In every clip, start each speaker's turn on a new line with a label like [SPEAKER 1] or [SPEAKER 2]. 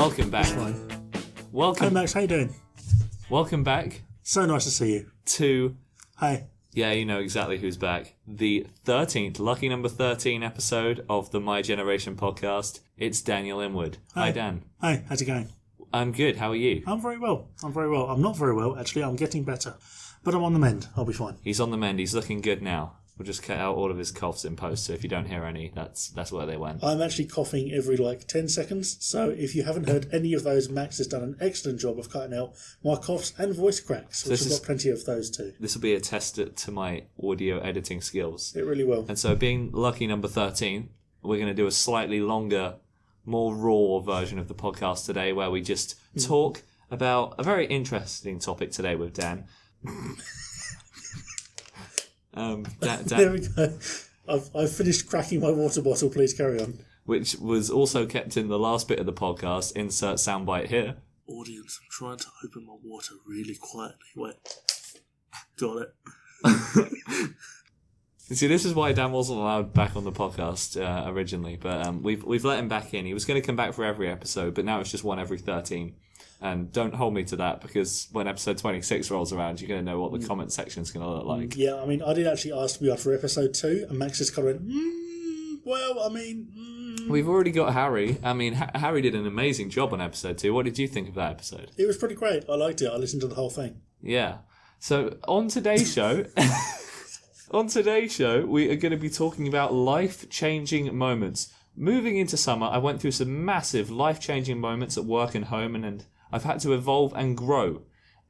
[SPEAKER 1] Welcome back.
[SPEAKER 2] That's fine.
[SPEAKER 1] Welcome.
[SPEAKER 2] Hey Max, how you doing?
[SPEAKER 1] Welcome back
[SPEAKER 2] So nice to see you.
[SPEAKER 1] to,
[SPEAKER 2] Hey.
[SPEAKER 1] yeah, you know exactly who's back. The 13th, lucky number 13 episode of the My Generation podcast. It's Daniel Inwood. Hi,
[SPEAKER 2] Hey.
[SPEAKER 1] Dan.
[SPEAKER 2] Hey, how's it going?
[SPEAKER 1] I'm good. How are you?
[SPEAKER 2] I'm very well. I'm not very well, actually. I'm getting better. But I'm on the mend. I'll be fine.
[SPEAKER 1] He's on the mend. He's looking good now. We'll just cut out all of his coughs in post, so if you don't hear any, that's where they went.
[SPEAKER 2] I'm actually coughing every 10 seconds. So if you haven't heard any of those, Max has done an excellent job of cutting out my coughs and voice cracks, which I've got plenty of those too.
[SPEAKER 1] This will be a test to my audio editing skills.
[SPEAKER 2] It really will.
[SPEAKER 1] And so being lucky number 13, we're going to do a slightly longer, more raw version of the podcast today where we just talk about a very interesting topic today with Dan. Dan,
[SPEAKER 2] There we go. I've finished cracking my water bottle. Please carry on.
[SPEAKER 1] which was also kept in the last bit of the podcast. Insert soundbite here.
[SPEAKER 2] Audience, I'm trying to open my water really quietly. Wait. Got it.
[SPEAKER 1] See, this is why Dan wasn't allowed back on the podcast originally, but we've let him back in. He was going to come back for every episode, but now it's just one every 13. And don't hold me to that, because when episode 26 rolls around, you're going to know what the comment section's going to look like.
[SPEAKER 2] Yeah, I mean, I did actually ask to be on for episode 2, and Max just kind of went,
[SPEAKER 1] We've already got Harry. I mean, Harry did an amazing job on episode 2. What did you think of that episode?
[SPEAKER 2] It was pretty great. I liked it. I listened to the whole thing.
[SPEAKER 1] Yeah. So on today's show, we are going to be talking about life-changing moments. Moving into summer, I went through some massive life-changing moments at work and home, and I've had to evolve and grow.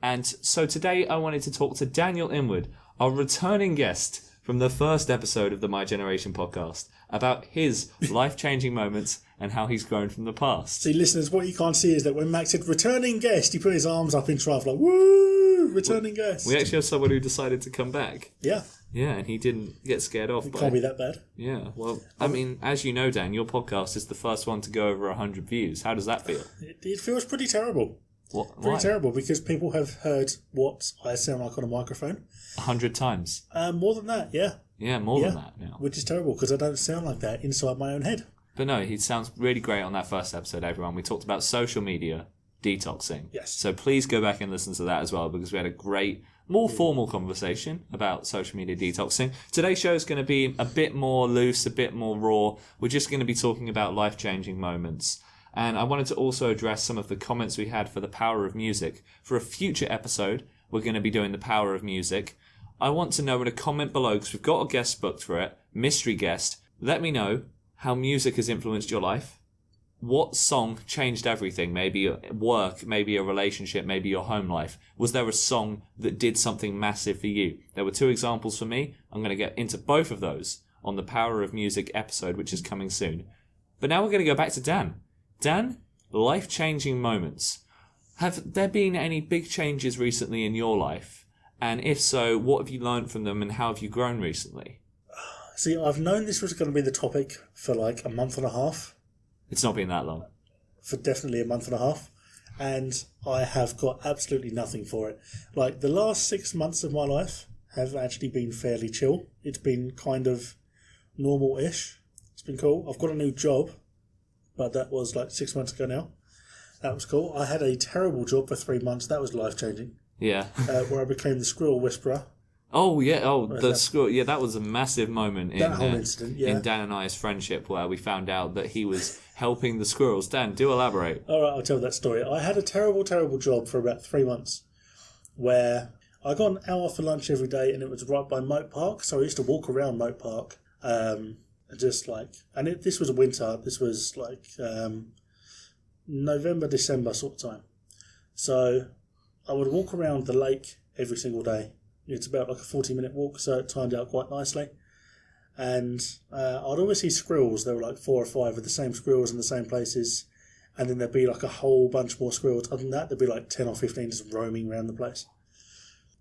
[SPEAKER 1] And so today I wanted to talk to Daniel Inwood, our returning guest from the first episode of the My Generation podcast, about his life-changing moments and how he's grown from the past.
[SPEAKER 2] See, listeners, what you can't see is that when Max said returning guest, he put his arms up in triumph like, woo, returning guest.
[SPEAKER 1] We actually have someone who decided to come back.
[SPEAKER 2] Yeah.
[SPEAKER 1] Yeah, and he didn't get scared off.
[SPEAKER 2] It can't be that bad.
[SPEAKER 1] Yeah, well, I mean, as you know, Dan, your podcast is the first one to go over 100 views. How does that feel?
[SPEAKER 2] It feels pretty terrible.
[SPEAKER 1] Why?
[SPEAKER 2] Terrible, because people have heard what I sound like on a microphone.
[SPEAKER 1] 100 times?
[SPEAKER 2] More than that, yeah.
[SPEAKER 1] Yeah, more than that now.
[SPEAKER 2] Which is terrible, because I don't sound like that inside my own head.
[SPEAKER 1] But no, he sounds really great on that first episode, everyone. We talked about social media detoxing.
[SPEAKER 2] Yes.
[SPEAKER 1] So please go back and listen to that as well, because we had a great, more formal conversation about social media detoxing. Today's show is going to be a bit more loose, a bit more raw. We're just going to be talking about life-changing moments. And I wanted to also address some of the comments we had for the power of music. For a future episode, we're going to be doing the power of music. I want to know in a comment below, because we've got a guest booked for it, mystery guest. Let me know how music has influenced your life. What song changed everything? Maybe work, maybe a relationship, maybe your home life. Was there a song that did something massive for you? There were 2 examples for me. I'm going to get into both of those on the Power of Music episode, which is coming soon. But now we're going to go back to Dan. Dan, life-changing moments. Have there been any big changes recently in your life? And if so, what have you learned from them and how have you grown recently?
[SPEAKER 2] See, I've known this was going to be the topic for a month and a half.
[SPEAKER 1] It's not been that long.
[SPEAKER 2] For definitely a month and a half. And I have got absolutely nothing for it. The last 6 months of my life have actually been fairly chill. It's been kind of normal-ish. It's been cool. I've got a new job, but that was 6 months ago now. That was cool. I had a terrible job for 3 months. That was life-changing.
[SPEAKER 1] Yeah.
[SPEAKER 2] Where I became the squirrel whisperer.
[SPEAKER 1] Oh, yeah. Oh, the school. Yeah, that was a massive moment
[SPEAKER 2] That whole incident, yeah.
[SPEAKER 1] in Dan and I's friendship where we found out that he was helping the squirrels. Dan, do elaborate.
[SPEAKER 2] All right, I'll tell that story. I had a terrible, terrible job for about 3 months where I got an hour for lunch every day, and it was right by Moat Park. So I used to walk around Moat Park, this was a winter. This was November, December sort of time. So I would walk around the lake every single day. It's about a 40-minute walk, so it timed out quite nicely. And I'd always see squirrels. There were 4 or 5 of the same squirrels in the same places. And then there'd be a whole bunch more squirrels. Other than that, there'd be 10 or 15 just roaming around the place.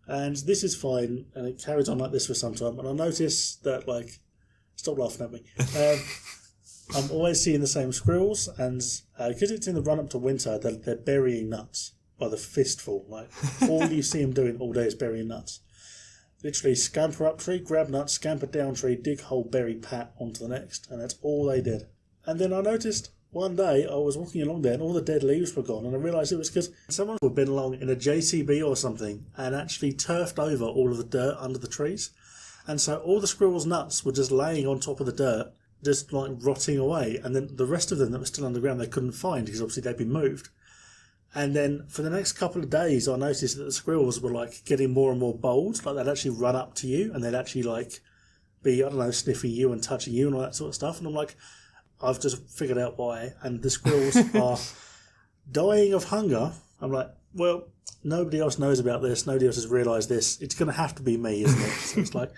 [SPEAKER 2] And this is fine, and it carries on like this for some time. And I notice that, stop laughing at me. I'm always seeing the same squirrels, and because it's in the run-up to winter, they're burying nuts by the fistful. All you see them doing all day is burying nuts. Literally scamper up tree, grab nuts, scamper down tree, dig hole, bury, pat onto the next. And that's all they did. And then I noticed one day I was walking along there and all the dead leaves were gone, and I realised it was because someone had been along in a JCB or something and actually turfed over all of the dirt under the trees. And so all the squirrels' nuts were just laying on top of the dirt, just like rotting away. And then the rest of them that were still underground they couldn't find because obviously they'd been moved. And then for the next couple of days I noticed that the squirrels were like getting more and more bold. Like they'd actually run up to you and they'd actually like be, I don't know, sniffing you and touching you and all that sort of stuff. And I'm like, I've just figured out why. And the squirrels are dying of hunger. I'm like, well, nobody else knows about this. Nobody else has realised this. It's going to have to be me, isn't it? So it's like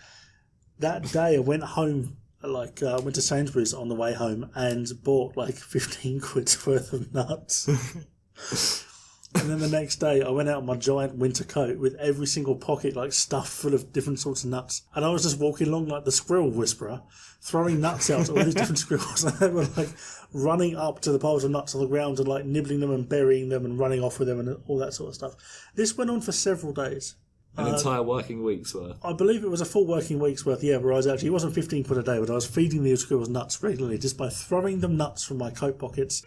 [SPEAKER 2] that day I went home, like I went to Sainsbury's on the way home and bought like 15 quid's worth of nuts. And then the next day I went out in my giant winter coat with every single pocket like stuffed full of different sorts of nuts. And I was just walking along like the squirrel whisperer, throwing nuts out to all these different squirrels. And they were like running up to the piles of nuts on the ground and like nibbling them and burying them and running off with them and all that sort of stuff. This went on for several days.
[SPEAKER 1] An entire working week's worth.
[SPEAKER 2] I believe it was a full working week's worth, yeah, where I was actually, it wasn't 15 quid a day, but I was feeding these squirrels nuts regularly just by throwing them nuts from my coat pockets.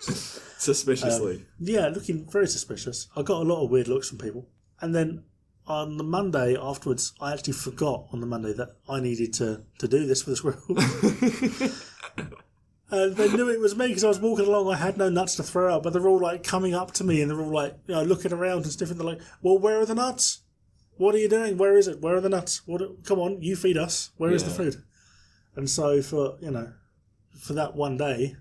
[SPEAKER 1] Suspiciously.
[SPEAKER 2] Yeah, looking very suspicious. I got a lot of weird looks from people. And then on the Monday afterwards, I actually forgot on the Monday that I needed to do this for the squirrels. And they knew it was me because I was walking along. I had no nuts to throw out, but they're all like coming up to me and they're all like, you know, looking around and stuff. And they're like, well, where are the nuts? What are you doing? Where is it? Where are the nuts? Come on, you feed us. Where is the food? And so for that one day,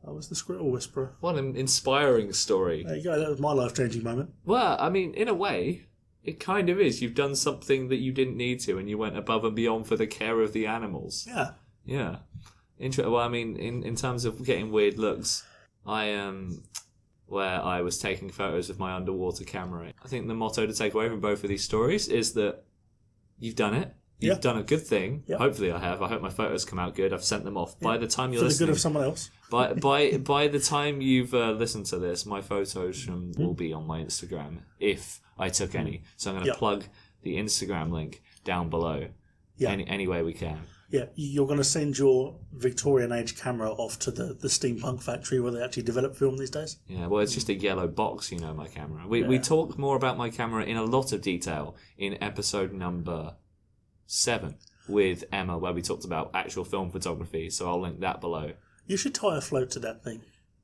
[SPEAKER 2] I was the squirrel whisperer.
[SPEAKER 1] What an inspiring story.
[SPEAKER 2] There you go. That was my life-changing moment.
[SPEAKER 1] Well, I mean, in a way, it kind of is. You've done something that you didn't need to, and you went above and beyond for the care of the animals.
[SPEAKER 2] Yeah.
[SPEAKER 1] Yeah. Well, I mean, in terms of getting weird looks, where I was taking photos of my underwater camera. I think the motto to take away from both of these stories is that you've done it. You've done a good thing. Yep. Hopefully I have. I hope my photos come out good. I've sent them off. By the time you're listening...
[SPEAKER 2] For the good of someone else.
[SPEAKER 1] By the time you've listened to this, my photos will be on my Instagram, if I took any. So I'm going to plug the Instagram link down below any way we can.
[SPEAKER 2] Yeah, you're going to send your Victorian age camera off to the steampunk factory where they actually develop film these days?
[SPEAKER 1] Yeah, well, it's just a yellow box, my camera. We talk more about my camera in a lot of detail in episode number 7 with Emma, where we talked about actual film photography, so I'll link that below. You
[SPEAKER 2] should tie a float to that thing,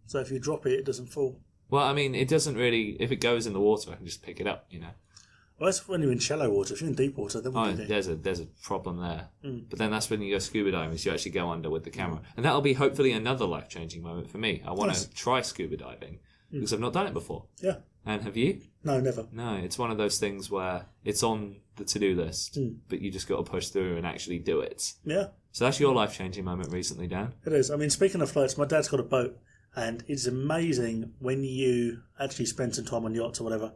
[SPEAKER 2] so if you drop it, it doesn't fall.
[SPEAKER 1] Well, I mean, it doesn't really... If it goes in the water, I can just pick it up,
[SPEAKER 2] Well, that's when you're in shallow water. If you're in deep water, then what do you do?
[SPEAKER 1] There's a problem there. But then that's when you go scuba diving, so you actually go under with the camera. And that'll be hopefully another life-changing moment for me. I want to try scuba diving, because I've not done it before.
[SPEAKER 2] Yeah.
[SPEAKER 1] And have you?
[SPEAKER 2] No, never.
[SPEAKER 1] No, it's one of those things where it's on the to-do list, but you just got to push through and actually do it.
[SPEAKER 2] Yeah.
[SPEAKER 1] So that's your life-changing moment recently, Dan.
[SPEAKER 2] It is. I mean, speaking of floats, my dad's got a boat, and it's amazing when you actually spend some time on yachts or whatever,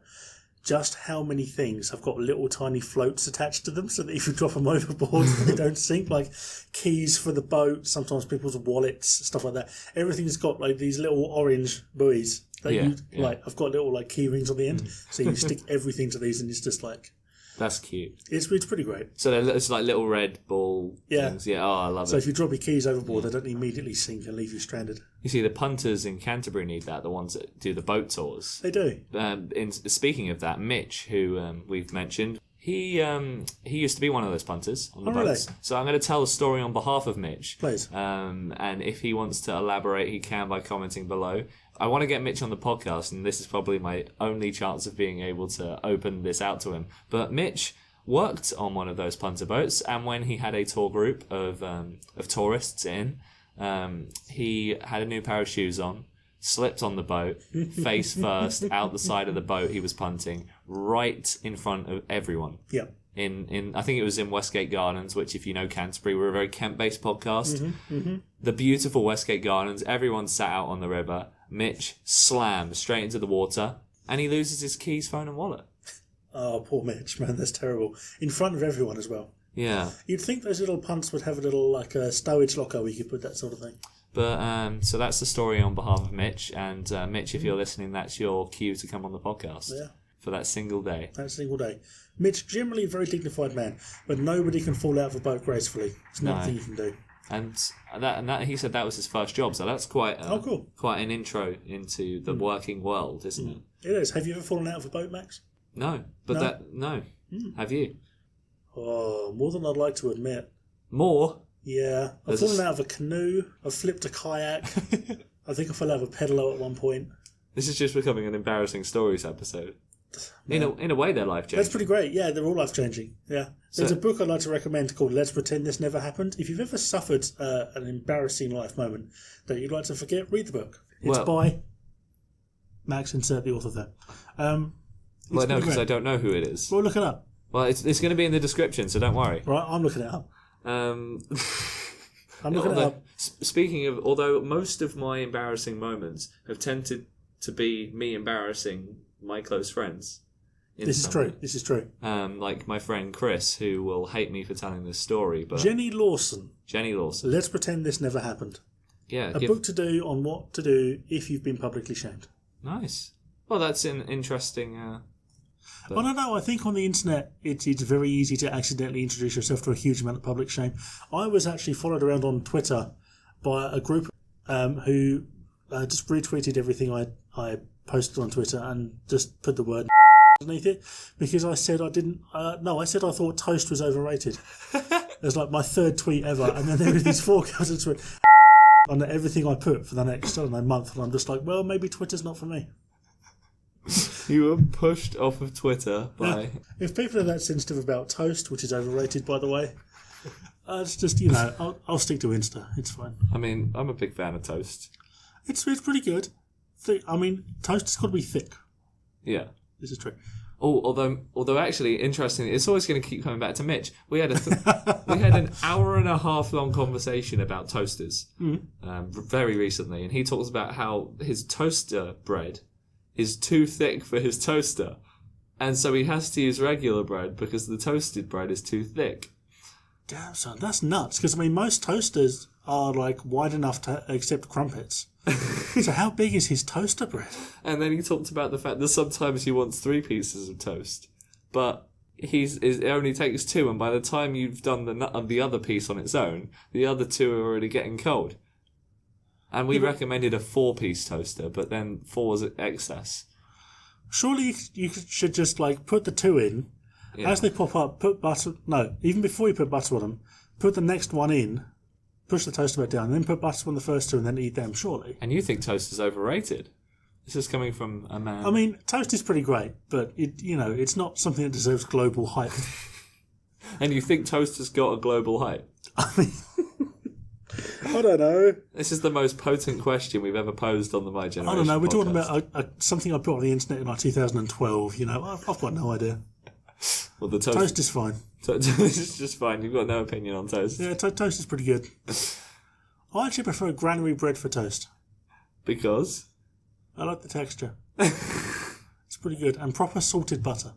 [SPEAKER 2] just how many things have got little tiny floats attached to them so that if you drop them overboard, they don't sink. Like keys for the boat, sometimes people's wallets, stuff like that. Everything's got like these little orange buoys that like. I've got little like key rings on the end, so you stick everything to these, and it's just like.
[SPEAKER 1] That's cute.
[SPEAKER 2] It's pretty great.
[SPEAKER 1] So it's like little red ball things. Yeah, I love it.
[SPEAKER 2] So if you drop your keys overboard, they don't immediately sink and leave you stranded.
[SPEAKER 1] You see, the punters in Canterbury need that, the ones that do the boat tours.
[SPEAKER 2] They do.
[SPEAKER 1] Speaking of that, Mitch, who we've mentioned, he used to be one of those punters on the boats. Really? So I'm going to tell a story on behalf of Mitch.
[SPEAKER 2] Please.
[SPEAKER 1] And if he wants to elaborate, he can by commenting below. I want to get Mitch on the podcast, and this is probably my only chance of being able to open this out to him. But Mitch worked on one of those punter boats, and when he had a tour group of tourists in, he had a new pair of shoes on, slipped on the boat, face first, out the side of the boat he was punting, right in front of everyone.
[SPEAKER 2] Yeah.
[SPEAKER 1] In I think it was in Westgate Gardens, which, if you know Canterbury, we're a very Kent-based podcast. The beautiful Westgate Gardens, everyone sat out on the river. Mitch slams straight into the water, and he loses his keys, phone, and wallet.
[SPEAKER 2] Oh, poor Mitch, man, that's terrible. In front of everyone as well.
[SPEAKER 1] Yeah.
[SPEAKER 2] You'd think those little punts would have a little, like, a stowage locker where you could put that sort of thing.
[SPEAKER 1] But, so that's the story on behalf of Mitch, and Mitch, if you're listening, that's your cue to come on the podcast.
[SPEAKER 2] Yeah.
[SPEAKER 1] For that single day.
[SPEAKER 2] That single day. Mitch, generally a very dignified man, but nobody can fall out of a boat gracefully. It's not a thing you can do.
[SPEAKER 1] And that he said that was his first job, so that's quite
[SPEAKER 2] cool.
[SPEAKER 1] Quite an intro into the working world, isn't it?
[SPEAKER 2] It is. Have you ever fallen out of a boat, Max?
[SPEAKER 1] No, but no. Have you?
[SPEAKER 2] Oh, more than I'd like to admit.
[SPEAKER 1] More?
[SPEAKER 2] Yeah, I've fallen out of a canoe. I've flipped a kayak. I think I fell out of a pedalo at one point.
[SPEAKER 1] This is just becoming an embarrassing stories episode. In a way, they're life changing.
[SPEAKER 2] That's pretty great. Yeah, they're all life changing. Yeah, there's a book I'd like to recommend called "Let's Pretend This Never Happened." If you've ever suffered an embarrassing life moment that you'd like to forget, read the book. It's by Max. Insert the author there.
[SPEAKER 1] No, because I don't know who it is.
[SPEAKER 2] Well, look it up.
[SPEAKER 1] Well, it's going to be in the description, so don't worry.
[SPEAKER 2] Right, I'm looking it up. I'm looking it up.
[SPEAKER 1] Speaking of, although most of my embarrassing moments have tended to be me embarrassing my close friends.
[SPEAKER 2] This is true.
[SPEAKER 1] Like my friend Chris, who will hate me for telling this story. But
[SPEAKER 2] Jenny Lawson.
[SPEAKER 1] Let's
[SPEAKER 2] pretend this never happened.
[SPEAKER 1] Yeah.
[SPEAKER 2] A book to do on what to do if you've been publicly shamed.
[SPEAKER 1] Nice. Well, that's an interesting...
[SPEAKER 2] I don't know. I think on the internet, it's very easy to accidentally introduce yourself to a huge amount of public shame. I was actually followed around on Twitter by a group who just retweeted everything I posted on Twitter and just put the word underneath it because I said I didn't. I said I thought toast was overrated. It was like my third tweet ever, and then there were these 4 guys that went on everything I put for the next month, and I'm just like, well, maybe Twitter's not for me.
[SPEAKER 1] You were pushed off of Twitter by...
[SPEAKER 2] Yeah. If people are that sensitive about toast, which is overrated, by the way, it's just, I'll stick to Insta. It's fine.
[SPEAKER 1] I mean, I'm a big fan of toast.
[SPEAKER 2] It's pretty good. Toast has got to be thick.
[SPEAKER 1] Yeah.
[SPEAKER 2] This is true.
[SPEAKER 1] Oh, although actually, interestingly, it's always going to keep coming back to Mitch. We had an hour and a half long conversation about toasters very recently, and he talks about how his toaster bread is too thick for his toaster, and so he has to use regular bread because the toasted bread is too thick.
[SPEAKER 2] Damn, son, that's nuts. Because most toasters are wide enough to accept crumpets. So how big is his toaster bread?
[SPEAKER 1] And then he talked about the fact that sometimes he wants 3 pieces of toast, but it only takes 2, and by the time you've done the other piece on its own, the other 2 are already getting cold. And we recommended a 4-piece toaster, but then 4 was excess.
[SPEAKER 2] Surely you should just put the 2 in. Yeah. As they pop up, put butter... No, even before you put butter on them, put the next one in, push the toaster back down, and then put butter on the first 2 and then eat them, surely.
[SPEAKER 1] And you think toast is overrated? This is coming from a man...
[SPEAKER 2] I mean, toast is pretty great, but it's not something that deserves global hype.
[SPEAKER 1] And you think toast has got a global hype?
[SPEAKER 2] I mean... I don't know.
[SPEAKER 1] This is the most potent question we've ever posed on the My Generation
[SPEAKER 2] I don't know. We're talking
[SPEAKER 1] podcast.
[SPEAKER 2] about something I put on the internet in 2012. I've got no idea.
[SPEAKER 1] Well, the
[SPEAKER 2] toast is fine.
[SPEAKER 1] Toast is just fine. You've got no opinion on toast.
[SPEAKER 2] Yeah, toast is pretty good. I actually prefer granary bread for toast.
[SPEAKER 1] Because?
[SPEAKER 2] I like the texture. It's pretty good. And proper salted butter.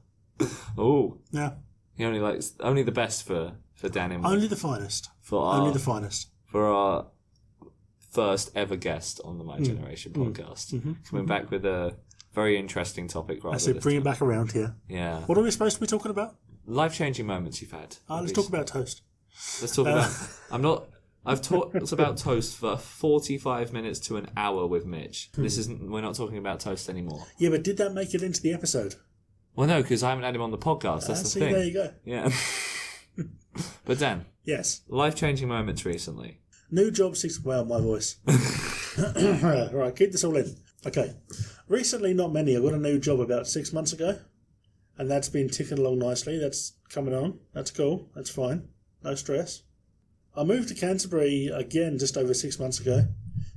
[SPEAKER 1] Oh.
[SPEAKER 2] Yeah.
[SPEAKER 1] He only likes... Only the best for Dan.
[SPEAKER 2] Only the finest. Only the finest.
[SPEAKER 1] For our first ever guest on the My Generation podcast. Coming back with a very interesting topic.
[SPEAKER 2] I said bring it back around here.
[SPEAKER 1] Yeah.
[SPEAKER 2] What are we supposed to be talking about?
[SPEAKER 1] Life-changing moments you've had.
[SPEAKER 2] Let's talk about toast.
[SPEAKER 1] Let's talk about... I've talked about toast for 45 minutes to an hour with Mitch. We're not talking about toast anymore.
[SPEAKER 2] Yeah, but did that make it into the episode?
[SPEAKER 1] Well, no, because I haven't had him on the podcast. That's the thing.
[SPEAKER 2] There you go.
[SPEAKER 1] Yeah. But Dan.
[SPEAKER 2] Yes.
[SPEAKER 1] Life-changing moments recently.
[SPEAKER 2] New job, well, my voice. Right, keep this all in. Okay. Recently, not many. I got a new job about 6 months ago, and that's been ticking along nicely. That's coming on. That's cool. That's fine. No stress. I moved to Canterbury again just over 6 months ago,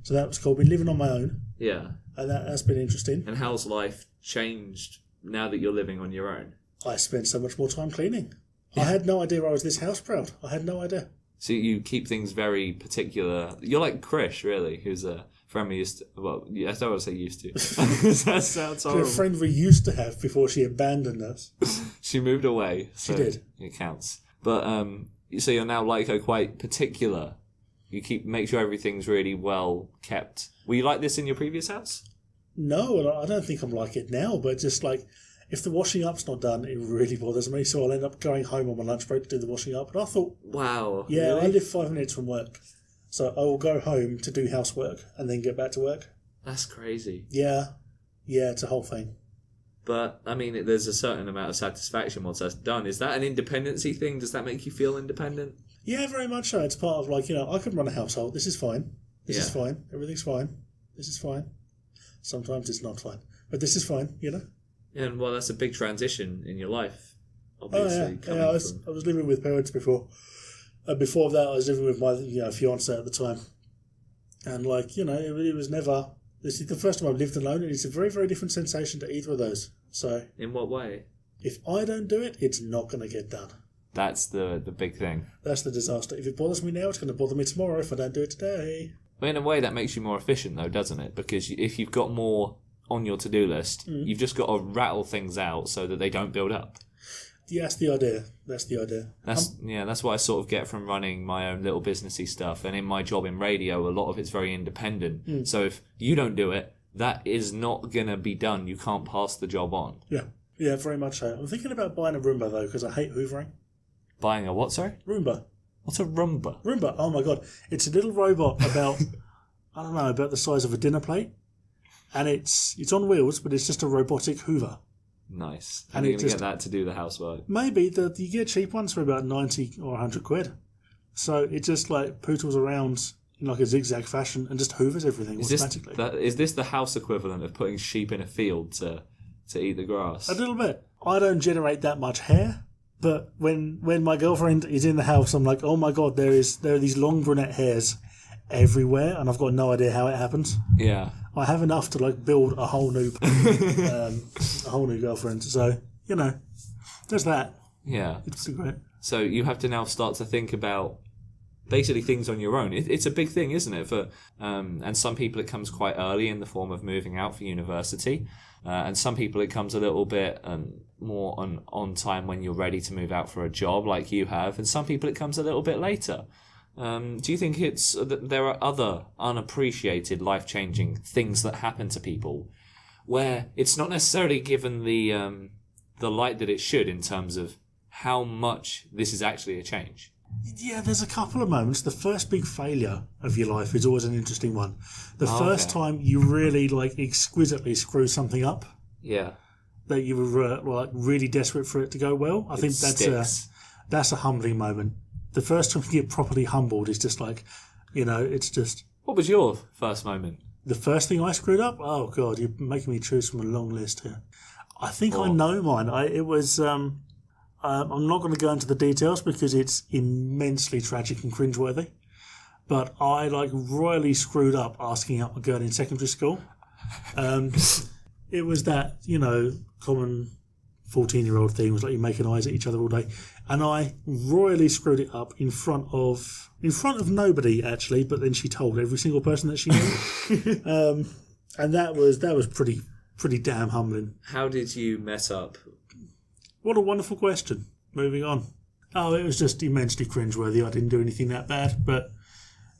[SPEAKER 2] so that was cool. Been living on my own.
[SPEAKER 1] Yeah.
[SPEAKER 2] And that's been interesting.
[SPEAKER 1] And how's life changed now that you're living on your own?
[SPEAKER 2] I spent so much more time cleaning. I had no idea I was this house proud. I had no idea.
[SPEAKER 1] So you keep things very particular. You're like Krish, really, who's a friend we used to... Well, I don't want to say used to. That sounds horrible.
[SPEAKER 2] A friend we used to have before she abandoned us.
[SPEAKER 1] She moved away. So
[SPEAKER 2] she did.
[SPEAKER 1] It counts. But, so you're now quite particular. You make sure everything's really well kept. Were you like this in your previous house?
[SPEAKER 2] No, I don't think I'm like it now, but just if the washing up's not done, it really bothers me. So I'll end up going home on my lunch break to do the washing up. And I thought,
[SPEAKER 1] wow,
[SPEAKER 2] yeah,
[SPEAKER 1] really?
[SPEAKER 2] I live 5 minutes from work. So I will go home to do housework and then get back to work.
[SPEAKER 1] That's crazy.
[SPEAKER 2] Yeah, it's a whole thing.
[SPEAKER 1] But, I mean, there's a certain amount of satisfaction once that's done. Is that an independency thing? Does that make you feel independent?
[SPEAKER 2] Yeah, very much so. It's part of like, I can run a household. This is fine. This is fine. Everything's fine. This is fine. Sometimes it's not fine. But this is fine,
[SPEAKER 1] And, well, that's a big transition in your life, obviously.
[SPEAKER 2] I was living with parents before. Before that, I was living with my fiancée at the time. And, it was never... This is the first time I've lived alone, and it's a very, very different sensation to either of those. So,
[SPEAKER 1] in what way?
[SPEAKER 2] If I don't do it, it's not going to get done.
[SPEAKER 1] That's the big thing.
[SPEAKER 2] That's the disaster. If it bothers me now, it's going to bother me tomorrow if I don't do it today.
[SPEAKER 1] But in a way, that makes you more efficient, though, doesn't it? Because if you've got more on your to-do list, you've just got to rattle things out so that they don't build up.
[SPEAKER 2] Yeah, that's the idea.
[SPEAKER 1] That's what I sort of get from running my own little businessy stuff. And in my job in radio, a lot of it's very independent. So if you don't do it, that is not going to be done. You can't pass the job on.
[SPEAKER 2] Yeah, very much so. I'm thinking about buying a Roomba, though, because I hate hoovering.
[SPEAKER 1] Buying a what, sorry?
[SPEAKER 2] Roomba.
[SPEAKER 1] What's a Roomba?
[SPEAKER 2] Roomba, oh my God. It's a little robot about, about the size of a dinner plate. And it's on wheels, but it's just a robotic hoover.
[SPEAKER 1] Nice. How are you going to get that to do the housework?
[SPEAKER 2] Maybe. You get cheap ones for about 90 or 100 quid. So it just pootles around in a zigzag fashion and just hoovers everything automatically.
[SPEAKER 1] Is this the house equivalent of putting sheep in a field to eat the grass?
[SPEAKER 2] A little bit. I don't generate that much hair, but when my girlfriend is in the house, I'm like, oh my God, there are these long brunette hairs everywhere, and I've got no idea how it happens.
[SPEAKER 1] Yeah.
[SPEAKER 2] I have enough to build a whole new girlfriend. So there's that.
[SPEAKER 1] Yeah,
[SPEAKER 2] it's great.
[SPEAKER 1] So you have to now start to think about basically things on your own. It's a big thing, isn't it? For and some people it comes quite early in the form of moving out for university, and some people it comes a little bit more on time when you're ready to move out for a job, like you have, and some people it comes a little bit later. Do you think it's that there are other unappreciated, life-changing things that happen to people where it's not necessarily given the light that it should in terms of how much this is actually a change?
[SPEAKER 2] Yeah, there's a couple of moments. The first big failure of your life is always an interesting one. The first time you really exquisitely screw something up. Yeah. That you were really desperate for it to go well. I think that's a humbling moment. The first time you get properly humbled is just it's just... What
[SPEAKER 1] was your first moment?
[SPEAKER 2] The first thing I screwed up? Oh, God, you're making me choose from a long list here. I think I know mine. It was... I'm not going to go into the details because it's immensely tragic and cringeworthy. But I, royally screwed up asking out a girl in secondary school. It was that, common 14-year-old thing was you're making eyes at each other all day. And I royally screwed it up in front of nobody, actually, but then she told every single person that she knew. And that was pretty damn humbling.
[SPEAKER 1] How did you mess up?
[SPEAKER 2] What a wonderful question. Moving on. Oh, it was just immensely cringeworthy. I didn't do anything that bad. But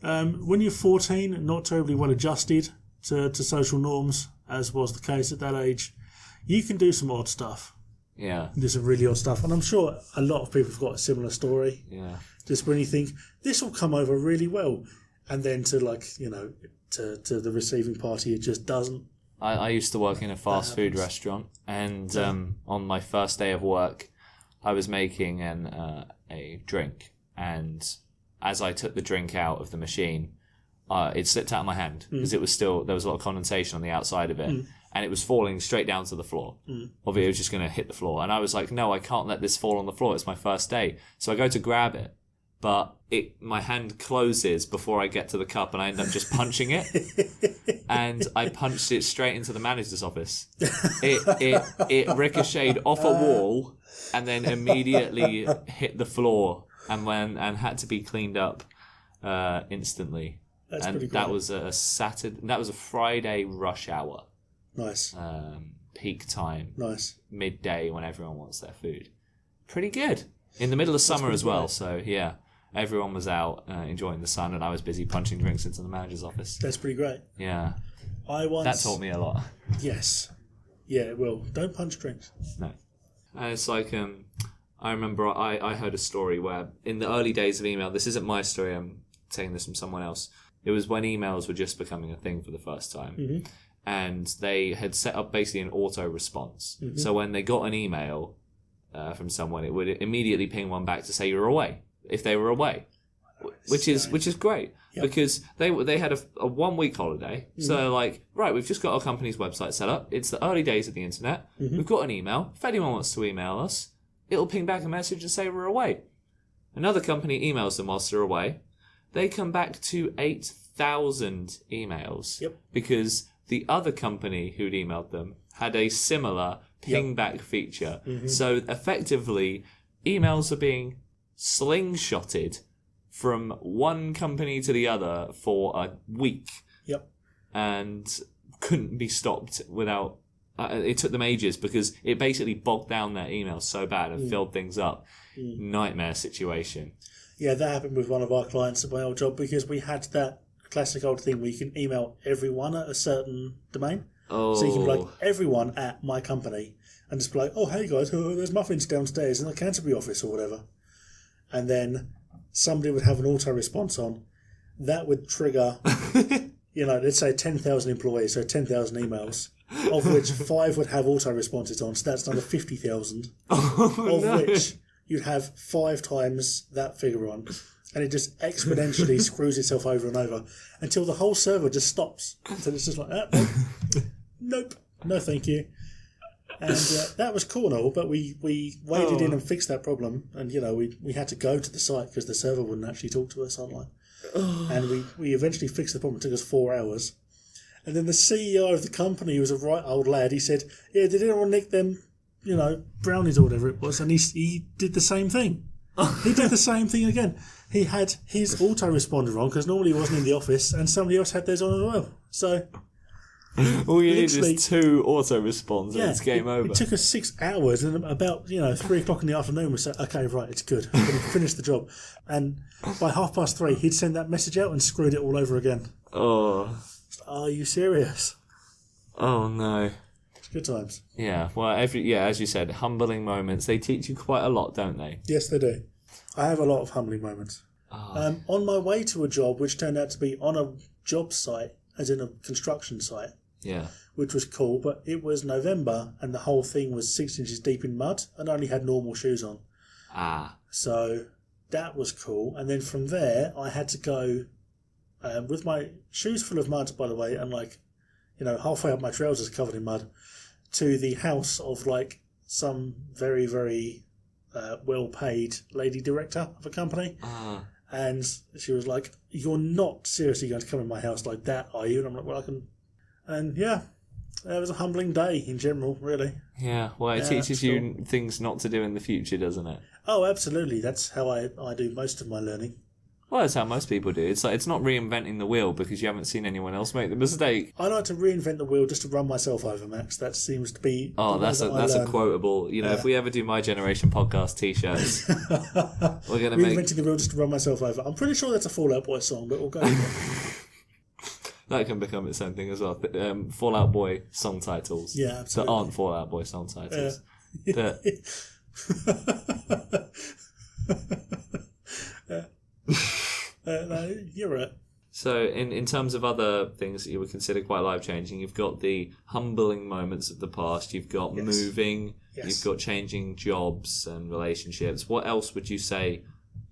[SPEAKER 2] when you're 14, not terribly well adjusted to social norms, as was the case at that age, you can do some odd stuff.
[SPEAKER 1] Yeah.
[SPEAKER 2] Do some really odd stuff. And I'm sure a lot of people have got a similar story.
[SPEAKER 1] Yeah.
[SPEAKER 2] Just when you think, this will come over really well. And then to to the receiving party, it just doesn't.
[SPEAKER 1] I used to work in a fast food restaurant, and on my first day of work, I was making a drink, and as I took the drink out of the machine, it slipped out of my hand because there was a lot of condensation on the outside of it, and it was falling straight down to the floor. Obviously, it was just going to hit the floor, and I was like, no, I can't let this fall on the floor. It's my first day, so I go to grab it. But my hand closes before I get to the cup, and I end up just punching it. And I punched it straight into the manager's office. It ricocheted off a wall, and then immediately hit the floor, and had to be cleaned up instantly.
[SPEAKER 2] That's pretty cool.
[SPEAKER 1] That was a Saturday. That was a Friday rush hour.
[SPEAKER 2] Nice.
[SPEAKER 1] Peak time.
[SPEAKER 2] Nice.
[SPEAKER 1] Midday when everyone wants their food. Pretty good. In the middle of summer as well. Great. So yeah. Everyone was out enjoying the sun, and I was busy punching drinks into the manager's office.
[SPEAKER 2] That's pretty great.
[SPEAKER 1] Yeah. That taught me a lot.
[SPEAKER 2] Yes. Yeah, it will. Don't punch drinks.
[SPEAKER 1] No. And it's like, I remember I heard a story where in the early days of email, this isn't my story, taking this from someone else. It was when emails were just becoming a thing for the first time.
[SPEAKER 2] Mm-hmm.
[SPEAKER 1] And they had set up basically an auto response. Mm-hmm. So when they got an email from someone, it would immediately ping one back to say you're away, if they were away. Which is great, because they had a 1 week holiday. Mm-hmm. So they're like, right, we've just got our company's website set up. It's the early days of the internet. Mm-hmm. We've got an email. If anyone wants to email us, it'll ping back a message and say we're away. Another company emails them whilst they're away. They come back to 8,000 emails because the other company who'd emailed them had a similar ping back feature. Mm-hmm. So effectively, emails are being slingshotted from one company to the other for a week. And couldn't be stopped without... it took them ages because it basically bogged down their emails so bad and filled things up. Nightmare situation.
[SPEAKER 2] Yeah, that happened with one of our clients at my old job because we had that classic old thing where you can email everyone at a certain domain.
[SPEAKER 1] Oh.
[SPEAKER 2] So you can be like, everyone at my company, and just be like, oh, hey guys, there's muffins downstairs in the Canterbury office or whatever. And then somebody would have an auto response on. That would trigger, let's say 10,000 employees, so 10,000 emails, of which 5 would have auto responses on. So that's another 50,000, which you'd have 5 times that figure on. And it just exponentially screws itself over and over until the whole server just stops. So it's just like, nope, no thank you. And that was cool and all, but we waded in and fixed that problem. And, we had to go to the site because the server wouldn't actually talk to us online. And we eventually fixed the problem. It took us 4 hours. And then the CEO of the company, who was a right old lad, he said, yeah, did anyone nick them, brownies or whatever it was? And he did the same thing. He did the same thing again. He had his autoresponder on because normally he wasn't in the office, and somebody else had theirs on as well. So
[SPEAKER 1] all you need is 2 autoresponds and it's game over.
[SPEAKER 2] It took us 6 hours, and about 3 o'clock in the afternoon we said, okay, right, it's good. We finished the job. And by 3:30, he'd sent that message out and screwed it all over again.
[SPEAKER 1] Oh.
[SPEAKER 2] Are you serious?
[SPEAKER 1] Oh no.
[SPEAKER 2] It's good times.
[SPEAKER 1] Yeah, well, as you said, humbling moments. They teach you quite a lot, don't they?
[SPEAKER 2] Yes, they do. I have a lot of humbling moments. Oh. On my way to a job, which turned out to be on a job site, as in a construction site, which was cool, but it was November and the whole thing was 6 inches deep in mud and I only had normal shoes on. So that was cool. And then from there, I had to go with my shoes full of mud, by the way, and halfway up my trousers covered in mud, to the house of some very, very well-paid lady director of a company. And she was like, you're not seriously going to come in my house like that, are you? And I'm like, well, I can. And yeah, it was a humbling day in general, really. Yeah, well, it teaches you things not to do in the future, doesn't it? Oh, absolutely. That's how I do most of my learning. Well, that's how most people do. It's not reinventing the wheel because you haven't seen anyone else make the mistake. I like to reinvent the wheel just to run myself over, Max. That seems to be... Oh, that's a quotable. If we ever do My Generation podcast T-shirts, we're going to make... Reinventing the wheel just to run myself over. I'm pretty sure that's a Fall Out Boy song, but we'll go with it. That can become its own thing as well. Fall Out Boy song titles. Yeah, absolutely. That aren't Fall Out Boy song titles. Yeah. No, you're right. So in terms of other things that you would consider quite life-changing, you've got the humbling moments of the past, you've got moving, you've got changing jobs and relationships. What else would you say,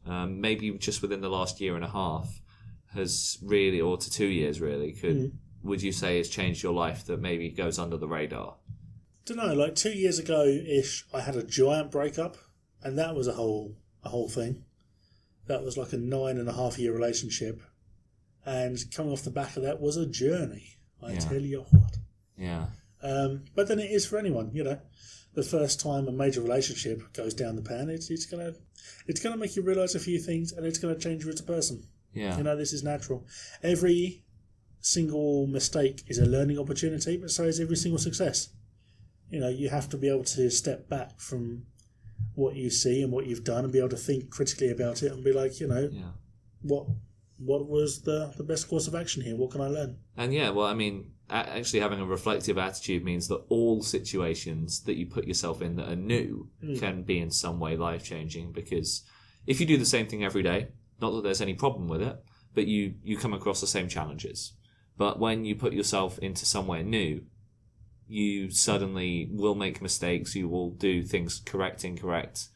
[SPEAKER 2] maybe just within the last year and a half, has really, or to 2 years really, would you say has changed your life that maybe goes under the radar? I don't know, 2 years ago-ish, I had a giant breakup, and that was a whole thing. That was like a 9.5-year relationship. And coming off the back of that was a journey. I tell you what. Yeah. But then it is for anyone, The first time a major relationship goes down the pan, it's gonna make you realise a few things, and it's gonna change you as a person. Yeah. This is natural. Every single mistake is a learning opportunity, but so is every single success. You have to be able to step back from what you see and what you've done and be able to think critically about it and be like, what was the best course of action here? What can I learn? And actually having a reflective attitude means that all situations that you put yourself in that are new can be in some way life-changing, because if you do the same thing every day, not that there's any problem with it,
[SPEAKER 1] but you come across the same challenges. But when you put yourself into somewhere new, you suddenly will make mistakes. You will do things incorrect.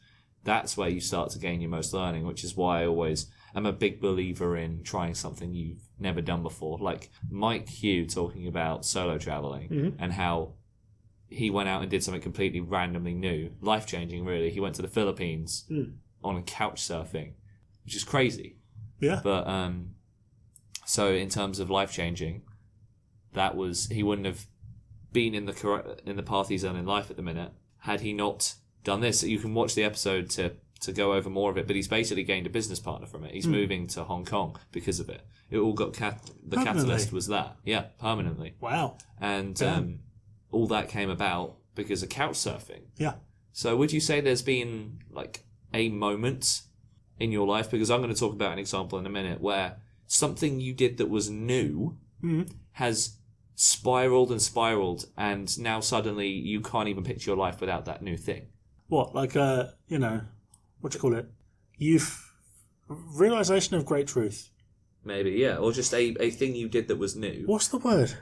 [SPEAKER 1] That's where you start to gain your most learning, which is why I always am a big believer in trying something you've never done before. Like Mike Hugh talking about solo traveling and how he went out and did something completely randomly new, life-changing really. He went to the Philippines on couch surfing, which is crazy.
[SPEAKER 2] Yeah.
[SPEAKER 1] But so in terms of life-changing, he wouldn't have been in the path he's on in life at the minute had he not done this. You can watch the episode to go over more of it, but he's basically gained a business partner from it. He's moving to Hong Kong because of it. It all got the catalyst was that. Yeah, permanently.
[SPEAKER 2] Wow.
[SPEAKER 1] And all that came about because of couch surfing.
[SPEAKER 2] Yeah.
[SPEAKER 1] So would you say there's been like a moment in your life, because I'm going to talk about an example in a minute, where something you did that was new has spiraled and now suddenly you can't even picture your life without that new thing?
[SPEAKER 2] What, like what do you call it? Realization of great truth.
[SPEAKER 1] Maybe, yeah. Or just a thing you did that was new.
[SPEAKER 2] What's the word?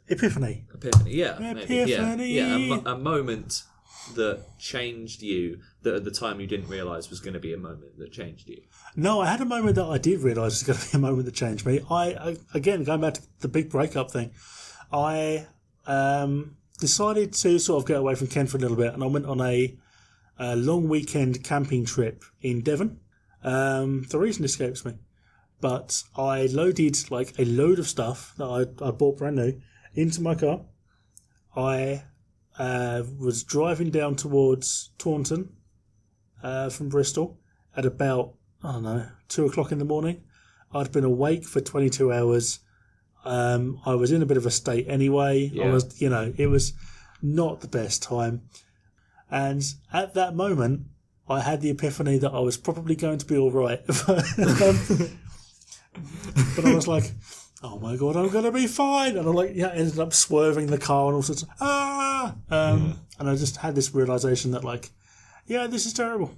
[SPEAKER 2] Epiphany.
[SPEAKER 1] Epiphany, yeah.
[SPEAKER 2] Epiphany.
[SPEAKER 1] Maybe, yeah. A moment that changed you that at the time you didn't realise was going to be a moment that changed you.
[SPEAKER 2] No, I had a moment that I did realise was going to be a moment that changed me. I again, going back to the big breakup thing, I decided to sort of get away from Ken for a little bit, and I went on a long weekend camping trip in Devon. The reason escapes me, but I loaded like a load of stuff that I bought brand new into my car. I was driving down towards Taunton from Bristol at about, 2 o'clock in the morning. I'd been awake for 22 hours. I was in a bit of a state anyway.
[SPEAKER 1] Yeah.
[SPEAKER 2] I was, it was not the best time. And at that moment, I had the epiphany that I was probably going to be all right. But I was like, oh my God, I'm going to be fine. And I ended up swerving the car and all sorts of, and I just had this realization that this is terrible.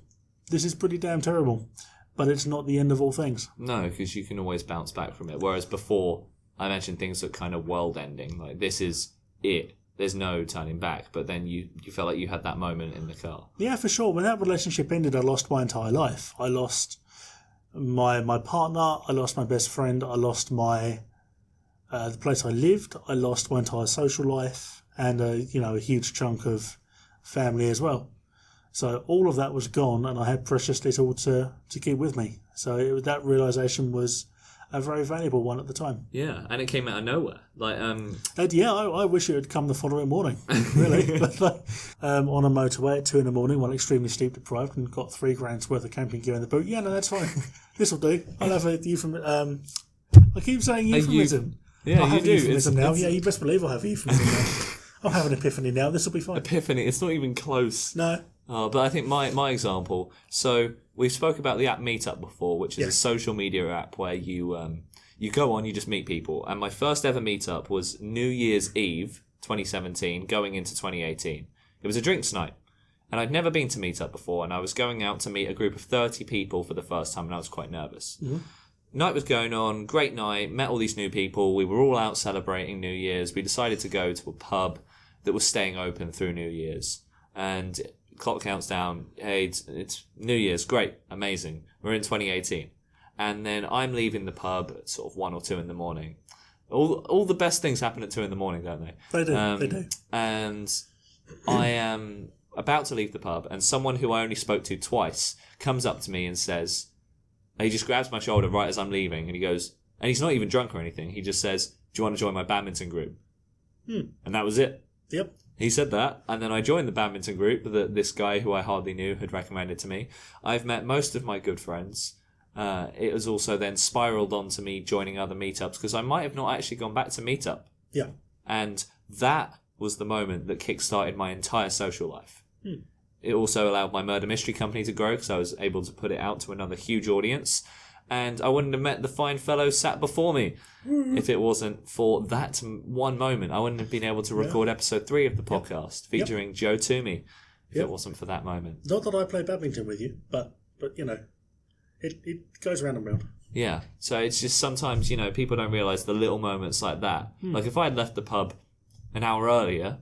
[SPEAKER 2] This is pretty damn terrible. But it's not the end of all things.
[SPEAKER 1] No, because you can always bounce back from it. Whereas before, I mentioned things that kind of world-ending. Like, this is it. There's no turning back. But then you felt like you had that moment in the car. Yeah,
[SPEAKER 2] for sure. When that relationship ended, I lost my entire life. I lost my partner. I lost my best friend. I lost the place I lived. I lost my entire social life. And, a huge chunk of family as well. So all of that was gone, and I had precious little to keep with me. So that realisation was a very valuable one at the time.
[SPEAKER 1] Yeah, and it came out of nowhere.
[SPEAKER 2] I wish it had come the following morning, really. But on a motorway at 2 a.m, while extremely sleep deprived, and got $3,000 worth of camping gear in the boot. Yeah, no, that's fine. This will do. I'll have a euphemism. I keep saying euphemism.
[SPEAKER 1] Yeah,
[SPEAKER 2] I'll have
[SPEAKER 1] you
[SPEAKER 2] a
[SPEAKER 1] do.
[SPEAKER 2] euphemism now. Yeah, you best believe I'll have a euphemism now. I'll have an epiphany now. This will be fine.
[SPEAKER 1] Epiphany. It's not even close.
[SPEAKER 2] No.
[SPEAKER 1] But I think my example. So we spoke about the app Meetup before, which is a social media app where you go on, you just meet people. And my first ever meetup was New Year's Eve 2017, going into 2018. It was a drinks night, and I'd never been to Meetup before, and I was going out to meet a group of 30 people for the first time, and I was quite nervous. Mm-hmm. Night was going on, great night, met all these new people. We were all out celebrating New Year's. We decided to go to a pub that was staying open through New Year's, and clock counts down. Hey, it's New Year's. Great. Amazing. We're in 2018. And then I'm leaving the pub at sort of 1 or 2 in the morning. All the best things happen at 2 in the morning, don't they?
[SPEAKER 2] They do. They do.
[SPEAKER 1] And I am about to leave the pub, and someone who I only spoke to twice comes up to me and says, he just grabs my shoulder right as I'm leaving, and he goes, and he's not even drunk or anything. He just says, do you want to join my badminton group? And that was it.
[SPEAKER 2] Yep.
[SPEAKER 1] He said that, and then I joined the badminton group that this guy who I hardly knew had recommended to me. I've met most of my good friends. It was also then spiraled on to me joining other meetups, because I might have not actually gone back to meetup.
[SPEAKER 2] Yeah.
[SPEAKER 1] And that was the moment that kick-started my entire social life. It also allowed my murder mystery company to grow, because I was able to put it out to another huge audience. And I wouldn't have met the fine fellow sat before me if it wasn't for that one moment. I wouldn't have been able to record episode 3 of the podcast featuring Joe Toomey if it wasn't for that moment.
[SPEAKER 2] Not that I play badminton with you, but it goes round and round.
[SPEAKER 1] Yeah. So it's just sometimes, people don't realise the little moments like that. Like if I had left the pub an hour earlier,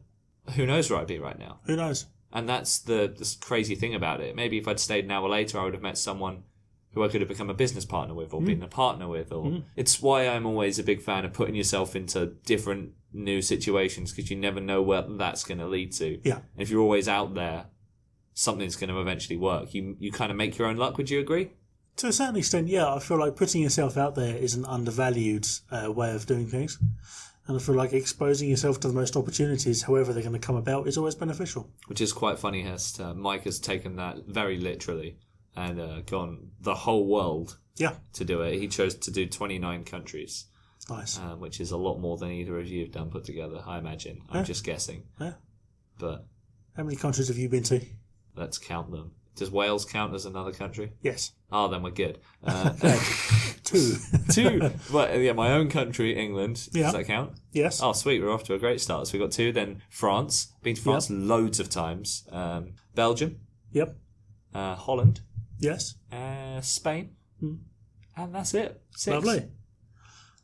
[SPEAKER 1] who knows where I'd be right now?
[SPEAKER 2] Who knows?
[SPEAKER 1] And that's the crazy thing about it. Maybe if I'd stayed an hour later, I would have met someone who I could have become a business partner with or been a partner with. Or It's why I'm always a big fan of putting yourself into different new situations, because you never know where that's going to lead to.
[SPEAKER 2] Yeah.
[SPEAKER 1] And if you're always out there, something's going to eventually work. You kind of make your own luck. Would you agree?
[SPEAKER 2] To a certain extent, yeah. I feel like putting yourself out there is an undervalued way of doing things. And I feel like exposing yourself to the most opportunities, however they're going to come about, is always beneficial. Which
[SPEAKER 1] is quite funny, Hest. Mike has taken that very literally and gone the whole world to do it. He chose to do 29 countries.
[SPEAKER 2] Nice.
[SPEAKER 1] Which is a lot more than either of you have done put together, I imagine. I'm just guessing.
[SPEAKER 2] Yeah.
[SPEAKER 1] But
[SPEAKER 2] how many countries have you been to?
[SPEAKER 1] Let's count them. Does Wales count as another country?
[SPEAKER 2] Yes.
[SPEAKER 1] Oh, then we're good.
[SPEAKER 2] 2.
[SPEAKER 1] 2. But yeah, my own country, England.
[SPEAKER 2] Yeah.
[SPEAKER 1] Does that count?
[SPEAKER 2] Yes.
[SPEAKER 1] Oh, sweet. We're off to a great start. So we've got 2. Then France. Been to France loads of times. Belgium.
[SPEAKER 2] Yep.
[SPEAKER 1] Holland.
[SPEAKER 2] Yes.
[SPEAKER 1] Spain. And that's it. 6.
[SPEAKER 2] Lovely.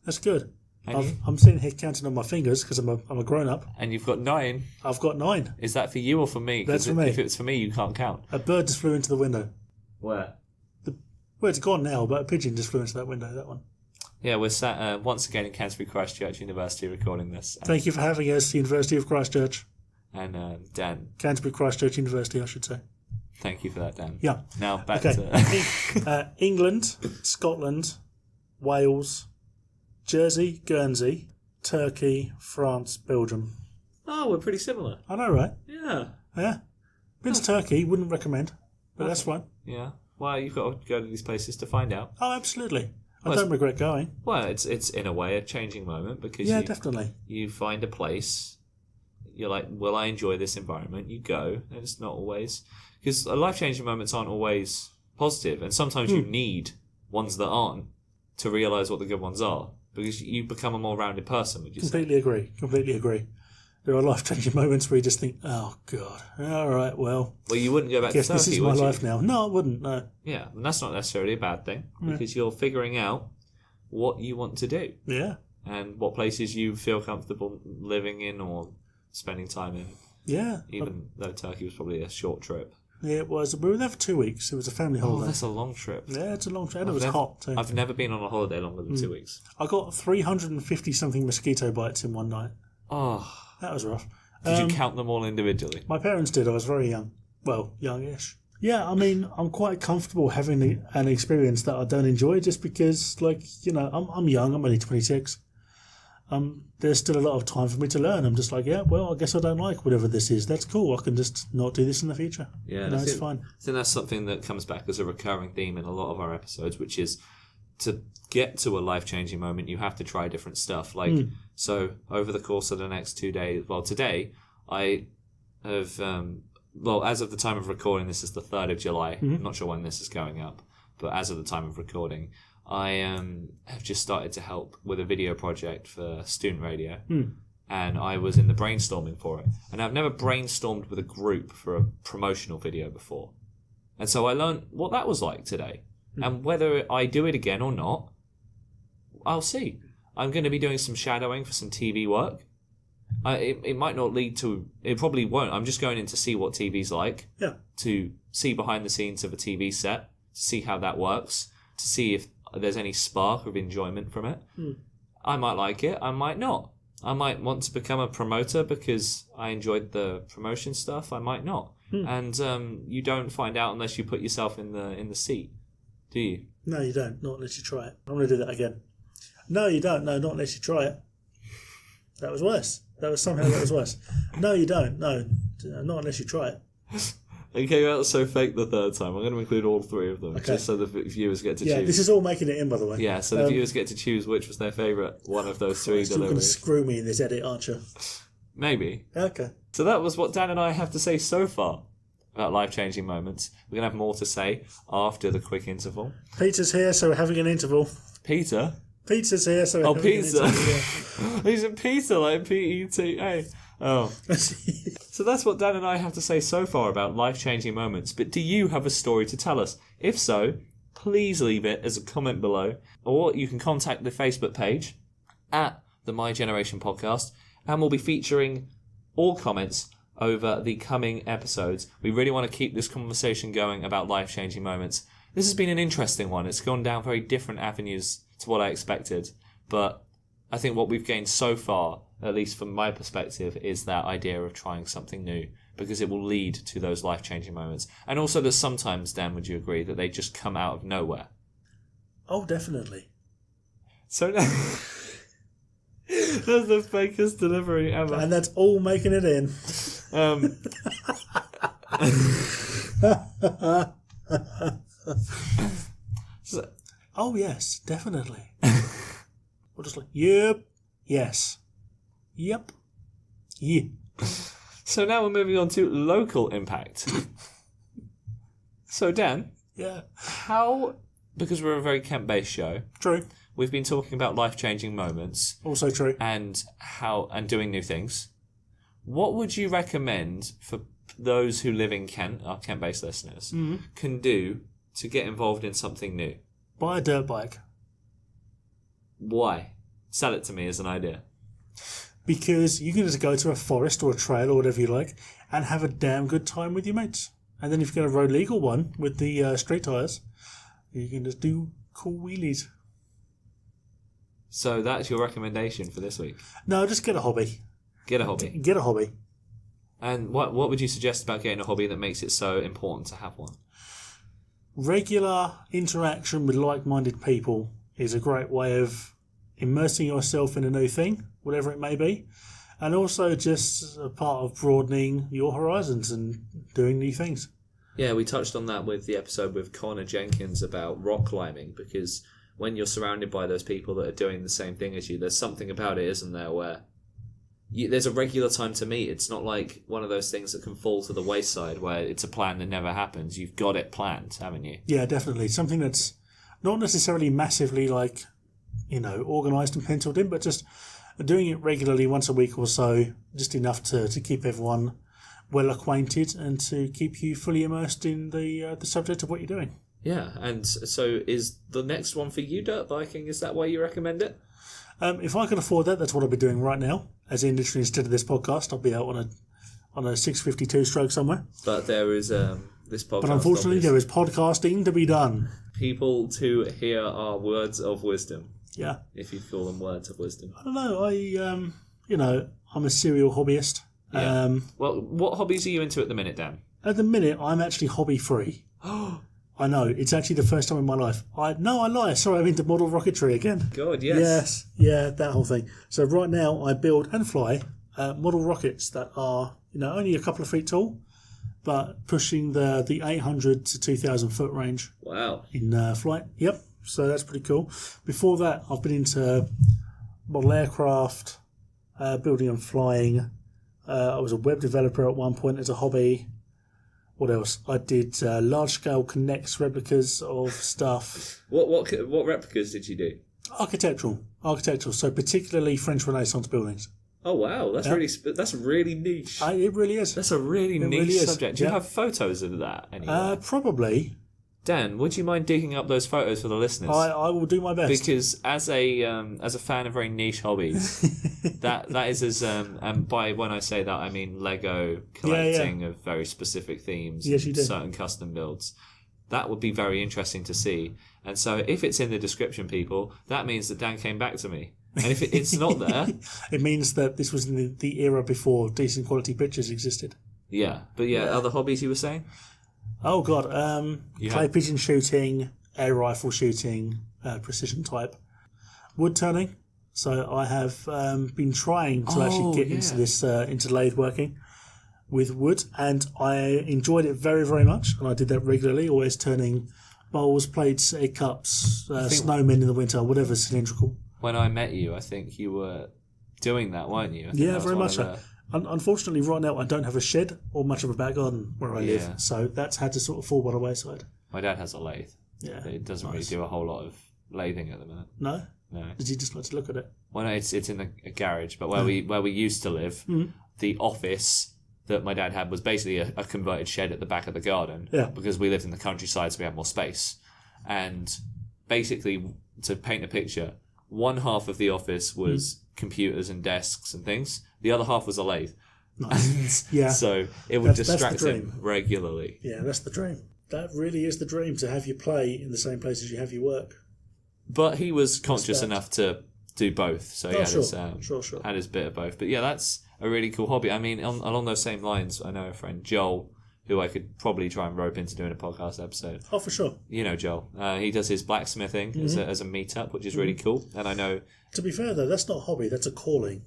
[SPEAKER 2] That's good.
[SPEAKER 1] And
[SPEAKER 2] I'm sitting here counting on my fingers because I'm a grown-up.
[SPEAKER 1] And you've got 9.
[SPEAKER 2] I've got 9.
[SPEAKER 1] Is that for you or for me?
[SPEAKER 2] That's for me.
[SPEAKER 1] If it's for me, you can't count.
[SPEAKER 2] A bird just flew into the window.
[SPEAKER 1] Where?
[SPEAKER 2] Well, it's gone now, but a pigeon just flew into that window, that one.
[SPEAKER 1] Yeah, we're sat once again in Canterbury Christchurch University recording this.
[SPEAKER 2] Thank you for having us, University of Christchurch.
[SPEAKER 1] And Dan.
[SPEAKER 2] Canterbury Christchurch University, I should say.
[SPEAKER 1] Thank you for that, Dan.
[SPEAKER 2] Yeah.
[SPEAKER 1] Now back to...
[SPEAKER 2] England, Scotland, Wales, Jersey, Guernsey, Turkey, France, Belgium.
[SPEAKER 1] Oh, we're pretty similar.
[SPEAKER 2] I know, right?
[SPEAKER 1] Yeah.
[SPEAKER 2] Yeah. Been to Turkey, wouldn't recommend, but that's fine.
[SPEAKER 1] Yeah. Well, you've got to go to these places to find out.
[SPEAKER 2] Oh, absolutely. I don't regret going.
[SPEAKER 1] Well, it's in a way a changing moment because
[SPEAKER 2] definitely.
[SPEAKER 1] You find a place, you're like, will I enjoy this environment? You go, and it's not always... Because life-changing moments aren't always positive, and sometimes you need ones that aren't to realise what the good ones are, because you become a more rounded person, would you say?
[SPEAKER 2] Completely agree. There are life-changing moments where you just think, oh, God, all right, well...
[SPEAKER 1] Well, you wouldn't go back to Turkey,
[SPEAKER 2] this is my life now. No, I wouldn't, no.
[SPEAKER 1] Yeah, and that's not necessarily a bad thing, because you're figuring out what you want to do.
[SPEAKER 2] Yeah.
[SPEAKER 1] And what places you feel comfortable living in or spending time in.
[SPEAKER 2] Yeah.
[SPEAKER 1] Even though Turkey was probably a short trip.
[SPEAKER 2] Yeah, it was. We were there for 2 weeks. It was a family holiday.
[SPEAKER 1] Oh, that's a long trip.
[SPEAKER 2] Yeah, it's a long trip. And it was hot, too.
[SPEAKER 1] I've never been on a holiday longer than 2 weeks.
[SPEAKER 2] I got 350-something mosquito bites in one night.
[SPEAKER 1] Oh.
[SPEAKER 2] That was rough.
[SPEAKER 1] Did you count them all individually?
[SPEAKER 2] My parents did. I was very young. Well, youngish. Yeah, I mean, I'm quite comfortable having an experience that I don't enjoy just because, I'm young. I'm only 26. There's still a lot of time for me to learn. I'm just like, yeah, well, I guess I don't like whatever this is. That's cool. I can just not do this in the future.
[SPEAKER 1] Yeah,
[SPEAKER 2] it's fine.
[SPEAKER 1] I think that's something that comes back as a recurring theme in a lot of our episodes, which is to get to a life-changing moment, you have to try different stuff. So over the course of the next 2 days, well, today, I have, as of the time of recording, this is the 3rd of July. I'm not sure when this is going up, but as of the time of recording, I have just started to help with a video project for student radio, and I was in the brainstorming for it. And I've never brainstormed with a group for a promotional video before. And so I learned what that was like today. And whether I do it again or not, I'll see. I'm going to be doing some shadowing for some TV work. It might not lead to... It probably won't. I'm just going in to see what TV's like.
[SPEAKER 2] Yeah.
[SPEAKER 1] To see behind the scenes of a TV set. To see how that works. To see if there's any spark of enjoyment from it. I might like it. I might not. I might want to become a promoter because I enjoyed the promotion stuff. I might not. And you don't find out unless you put yourself in the seat. Do you?
[SPEAKER 2] No, you don't. Not unless you try it. I'm going to do that again. No, you don't. No, not unless you try it. That was worse. That was worse. No, you don't. No, not unless you try it.
[SPEAKER 1] It came out so fake the third time. I'm going to include all 3 of them, just so the viewers get to choose.
[SPEAKER 2] Yeah, this is all making it in, by the way.
[SPEAKER 1] Yeah, so the viewers get to choose which was their favourite one of those 3 deliveries.
[SPEAKER 2] You're going to screw me in this edit, aren't you?
[SPEAKER 1] Maybe.
[SPEAKER 2] Okay.
[SPEAKER 1] So that was what Dan and I have to say so far about life-changing moments. We're going to have more to say after the quick interval.
[SPEAKER 2] Peter's here, so we're having an interval.
[SPEAKER 1] Peter?
[SPEAKER 2] Peter's here, so we're having an interval.
[SPEAKER 1] Oh, Peter. He's a Peter, like P-E-T-A. Oh. So that's what Dan and I have to say so far about life-changing moments. But do you have a story to tell us? If so, please leave it as a comment below. Or you can contact the Facebook page at the My Generation Podcast, and we'll be featuring all comments over the coming episodes. We really want to keep this conversation going about life-changing moments. This has been an interesting one. It's gone down very different avenues to what I expected, but I think what we've gained so far, at least from my perspective, is that idea of trying something new, because it will lead to those life-changing moments. And also that sometimes, Dan, would you agree, that they just come out of nowhere? Oh,
[SPEAKER 2] definitely.
[SPEAKER 1] So now... That's the fakest delivery ever.
[SPEAKER 2] And that's all making it in. Oh, yes, definitely. We're just like, yep, yes, yep, yeah.
[SPEAKER 1] So now we're moving on to local impact. So, Dan.
[SPEAKER 2] Yeah.
[SPEAKER 1] How, because we're a very Kent-based show.
[SPEAKER 2] True.
[SPEAKER 1] We've been talking about life-changing moments.
[SPEAKER 2] Also true.
[SPEAKER 1] And doing new things. What would you recommend for those who live in Kent, our Kent-based listeners, can do to get involved in something new?
[SPEAKER 2] Buy a dirt bike.
[SPEAKER 1] Why? Sell it to me as an idea.
[SPEAKER 2] Because you can just go to a forest or a trail or whatever you like and have a damn good time with your mates. And then if you get a road legal one with the street tyres, you can just do cool wheelies.
[SPEAKER 1] So that's your recommendation for this week?
[SPEAKER 2] No, just get a hobby.
[SPEAKER 1] Get a hobby.
[SPEAKER 2] Get a hobby.
[SPEAKER 1] And what would you suggest about getting a hobby that makes it so important to have one?
[SPEAKER 2] Regular interaction with like-minded people is a great way of immersing yourself in a new thing, whatever it may be, and also just a part of broadening your horizons and doing new things.
[SPEAKER 1] Yeah, we touched on that with the episode with Connor Jenkins about rock climbing, because when you're surrounded by those people that are doing the same thing as you, there's something about it, isn't there, where there's a regular time to meet. It's not like one of those things that can fall to the wayside where it's a plan that never happens. You've got it planned, haven't you?
[SPEAKER 2] Yeah, definitely. Something that's not necessarily massively organised and penciled in, but just doing it regularly once a week or so, just enough to keep everyone well acquainted and to keep you fully immersed in the subject of what you're doing.
[SPEAKER 1] Yeah, and so is the next one for you dirt biking? Is that why you recommend it?
[SPEAKER 2] If I could afford that, that's what I'll be doing right now. As in, literally, instead of this podcast, I'll be out on a 652 stroke somewhere.
[SPEAKER 1] But there is this podcast.
[SPEAKER 2] But unfortunately, there is podcasting to be done.
[SPEAKER 1] People to hear our words of wisdom.
[SPEAKER 2] Yeah.
[SPEAKER 1] If you call them words of wisdom.
[SPEAKER 2] I don't know. I'm a serial hobbyist.
[SPEAKER 1] Yeah. Well, what hobbies are you into at the minute, Dan?
[SPEAKER 2] At the minute, I'm actually hobby-free. I know. It's actually the first time in my life. I lie. Sorry, I'm into model rocketry again.
[SPEAKER 1] God, yes.
[SPEAKER 2] Yes. Yeah, that whole thing. So right now, I build and fly model rockets that are, only a couple of feet tall, but pushing the 800 to 2,000 foot range.
[SPEAKER 1] Wow.
[SPEAKER 2] In flight. Yep. So that's pretty cool. Before that, I've been into model aircraft, building and flying. I was a web developer at one point as a hobby. What else? I did large-scale Connects replicas of stuff.
[SPEAKER 1] What replicas did you do?
[SPEAKER 2] Architectural. So particularly French Renaissance buildings.
[SPEAKER 1] Oh wow, that's really niche.
[SPEAKER 2] It really is.
[SPEAKER 1] That's a really niche subject. Do you have photos of that anywhere?
[SPEAKER 2] Probably.
[SPEAKER 1] Dan, would you mind digging up those photos for the listeners?
[SPEAKER 2] I will do my best.
[SPEAKER 1] Because as a fan of very niche hobbies, that is as and by when I say that I mean Lego collecting of very specific themes,
[SPEAKER 2] yes, you do.
[SPEAKER 1] Certain custom builds. That would be very interesting to see. And so if it's in the description, people, that means that Dan came back to me. And if it's not there,
[SPEAKER 2] it means that this was in the era before decent quality pictures existed.
[SPEAKER 1] Yeah, but other hobbies you were saying?
[SPEAKER 2] Oh God, clay pigeon shooting, air rifle shooting, precision type, wood turning. So I have been trying to actually get into this into lathe working with wood, and I enjoyed it very, very much. And I did that regularly, always turning bowls, plates, egg cups, snowmen in the winter, whatever cylindrical.
[SPEAKER 1] When I met you, I think you were doing that, weren't you?
[SPEAKER 2] Yeah, very much so. Unfortunately, right now, I don't have a shed or much of a back garden where I live, so that's had to sort of fall by the wayside.
[SPEAKER 1] My dad has a lathe. Yeah, it doesn't really do a whole lot of lathing at the minute.
[SPEAKER 2] No?
[SPEAKER 1] No.
[SPEAKER 2] Does he just like to look at it?
[SPEAKER 1] Well, no, it's in a garage, but where we used to live, the office that my dad had was basically a converted shed at the back of the garden.
[SPEAKER 2] Yeah.
[SPEAKER 1] Because we lived in the countryside, so we had more space. And basically, to paint a picture, one half of the office was computers and desks and things. The other half was a lathe.
[SPEAKER 2] Nice.
[SPEAKER 1] And so it would distract
[SPEAKER 2] that's the
[SPEAKER 1] him regularly.
[SPEAKER 2] Yeah, that's the dream. That really is the dream, to have you play in the same place as you have your work.
[SPEAKER 1] But he was conscious enough to do both. So he had
[SPEAKER 2] sure.
[SPEAKER 1] his bit of both. But yeah, that's a really cool hobby. I mean, along those same lines, I know a friend, Joel, who I could probably try and rope into doing a podcast episode.
[SPEAKER 2] Oh, for sure.
[SPEAKER 1] You know Joel. He does his blacksmithing as a meetup, which is really cool. And I know...
[SPEAKER 2] To be fair, though, that's not a hobby, that's a calling.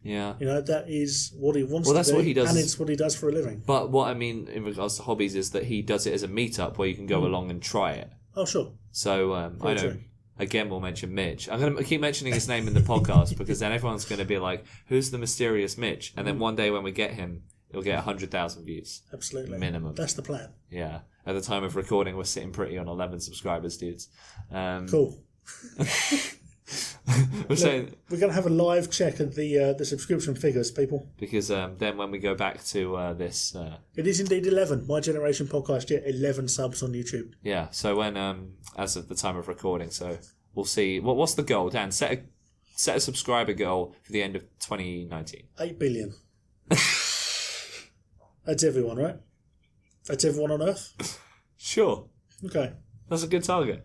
[SPEAKER 1] Yeah.
[SPEAKER 2] You know, that is what he wants to do.
[SPEAKER 1] Well, that's what he does.
[SPEAKER 2] And it's what he does for a living.
[SPEAKER 1] But what I mean in regards to hobbies is that he does it as a meetup where you can go along and try it.
[SPEAKER 2] Oh, sure.
[SPEAKER 1] So, I know... True. Again, we'll mention Mitch. I'm going to keep mentioning his name in the podcast because then everyone's going to be like, who's the mysterious Mitch? And then one day when we get him, he'll get 100,000 views.
[SPEAKER 2] Absolutely.
[SPEAKER 1] Minimum.
[SPEAKER 2] That's the plan.
[SPEAKER 1] Yeah. At the time of recording, we're sitting pretty on 11 subscribers, dudes.
[SPEAKER 2] Cool.
[SPEAKER 1] We're saying...
[SPEAKER 2] We're going to have a live check of the subscription figures, people.
[SPEAKER 1] Because then when we go back to this...
[SPEAKER 2] It is indeed 11. My Generation Podcast, 11 subs on YouTube.
[SPEAKER 1] Yeah, so when... as of the time of recording, so we'll see... What's the goal, Dan? Set a subscriber goal for the end of 2019.
[SPEAKER 2] 8 billion. That's everyone, right? That's everyone on Earth?
[SPEAKER 1] Sure.
[SPEAKER 2] Okay.
[SPEAKER 1] That's a good target.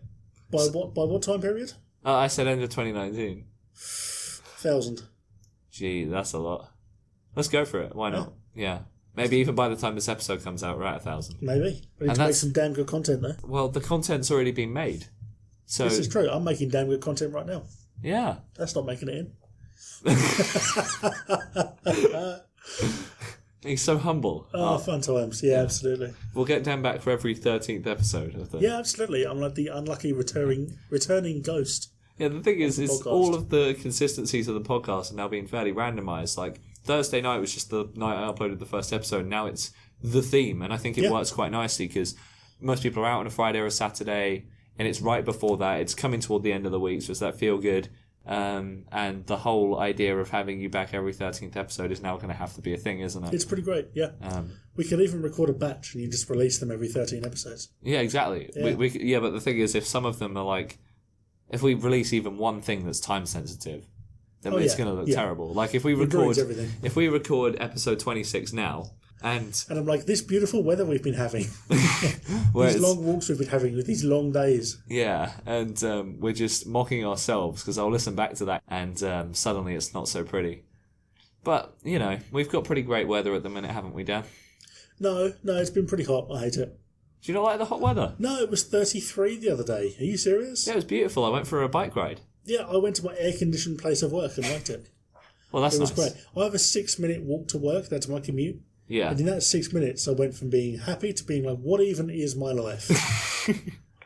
[SPEAKER 2] By what time period?
[SPEAKER 1] I said end of 2019.
[SPEAKER 2] 1,000.
[SPEAKER 1] Gee, that's a lot. Let's go for it. Why not? Yeah. Maybe even by the time this episode comes out, we're at 1,000.
[SPEAKER 2] Maybe. We need to make some damn good content, though.
[SPEAKER 1] Well, the content's already been made. So
[SPEAKER 2] this is true. I'm making damn good content right now.
[SPEAKER 1] Yeah.
[SPEAKER 2] That's not making it in.
[SPEAKER 1] He's so humble.
[SPEAKER 2] Oh, fun times. Yeah, absolutely.
[SPEAKER 1] We'll get Dan back for every 13th episode of the...
[SPEAKER 2] Yeah, absolutely. I'm like the unlucky returning ghost.
[SPEAKER 1] Yeah, the thing is all of the consistencies of the podcast are now being fairly randomised. Like, Thursday night was just the night I uploaded the first episode. Now it's the theme, and I think it works quite nicely because most people are out on a Friday or a Saturday, and it's right before that. It's coming toward the end of the week, so it's that feel good. And the whole idea of having you back every 13th episode is now going to have to be a thing, isn't it?
[SPEAKER 2] It's pretty great, yeah. We could even record a batch and you just release them every 13 episodes.
[SPEAKER 1] Yeah, exactly. Yeah. But the thing is, if some of them are like... If we release even one thing that's time sensitive, then it's going to look terrible. Like if we record episode 26 now, and
[SPEAKER 2] I'm like, this beautiful weather we've been having, these long walks we've been having with these long days.
[SPEAKER 1] Yeah, and we're just mocking ourselves because I'll listen back to that, and suddenly it's not so pretty. But you know, we've got pretty great weather at the minute, haven't we, Dan?
[SPEAKER 2] No, it's been pretty hot. I hate it.
[SPEAKER 1] Do you not like the hot weather?
[SPEAKER 2] No, it was 33 the other day. Are you serious?
[SPEAKER 1] Yeah, it was beautiful. I went for a bike ride.
[SPEAKER 2] Yeah, I went to my air-conditioned place of work and liked it.
[SPEAKER 1] Well, that's nice.
[SPEAKER 2] It was great. I have a 6-minute walk to work. That's my commute.
[SPEAKER 1] Yeah.
[SPEAKER 2] And in that 6 minutes, I went from being happy to being like, what even is my life?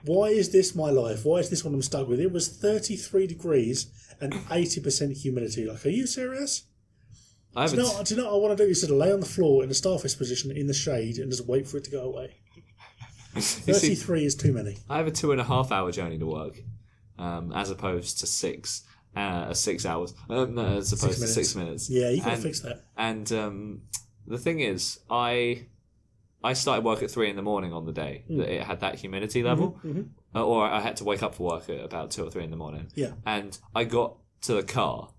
[SPEAKER 2] Why is this my life? Why is this what I'm stuck with? It was 33 degrees and 80% humidity. Like, are you serious? Do you know what I want to do? Is to lay on the floor in a starfish position in the shade and just wait for it to go away. 33 is too many.
[SPEAKER 1] I have a 2.5 hour journey to work, as opposed to 6 hours. No, as opposed to 6 minutes.
[SPEAKER 2] Yeah, you can fix that.
[SPEAKER 1] And the thing is, I started work at 3 in the morning on the day that it had that humidity level, or I had to wake up for work at about 2 or 3 in the morning.
[SPEAKER 2] Yeah,
[SPEAKER 1] and I got to the car,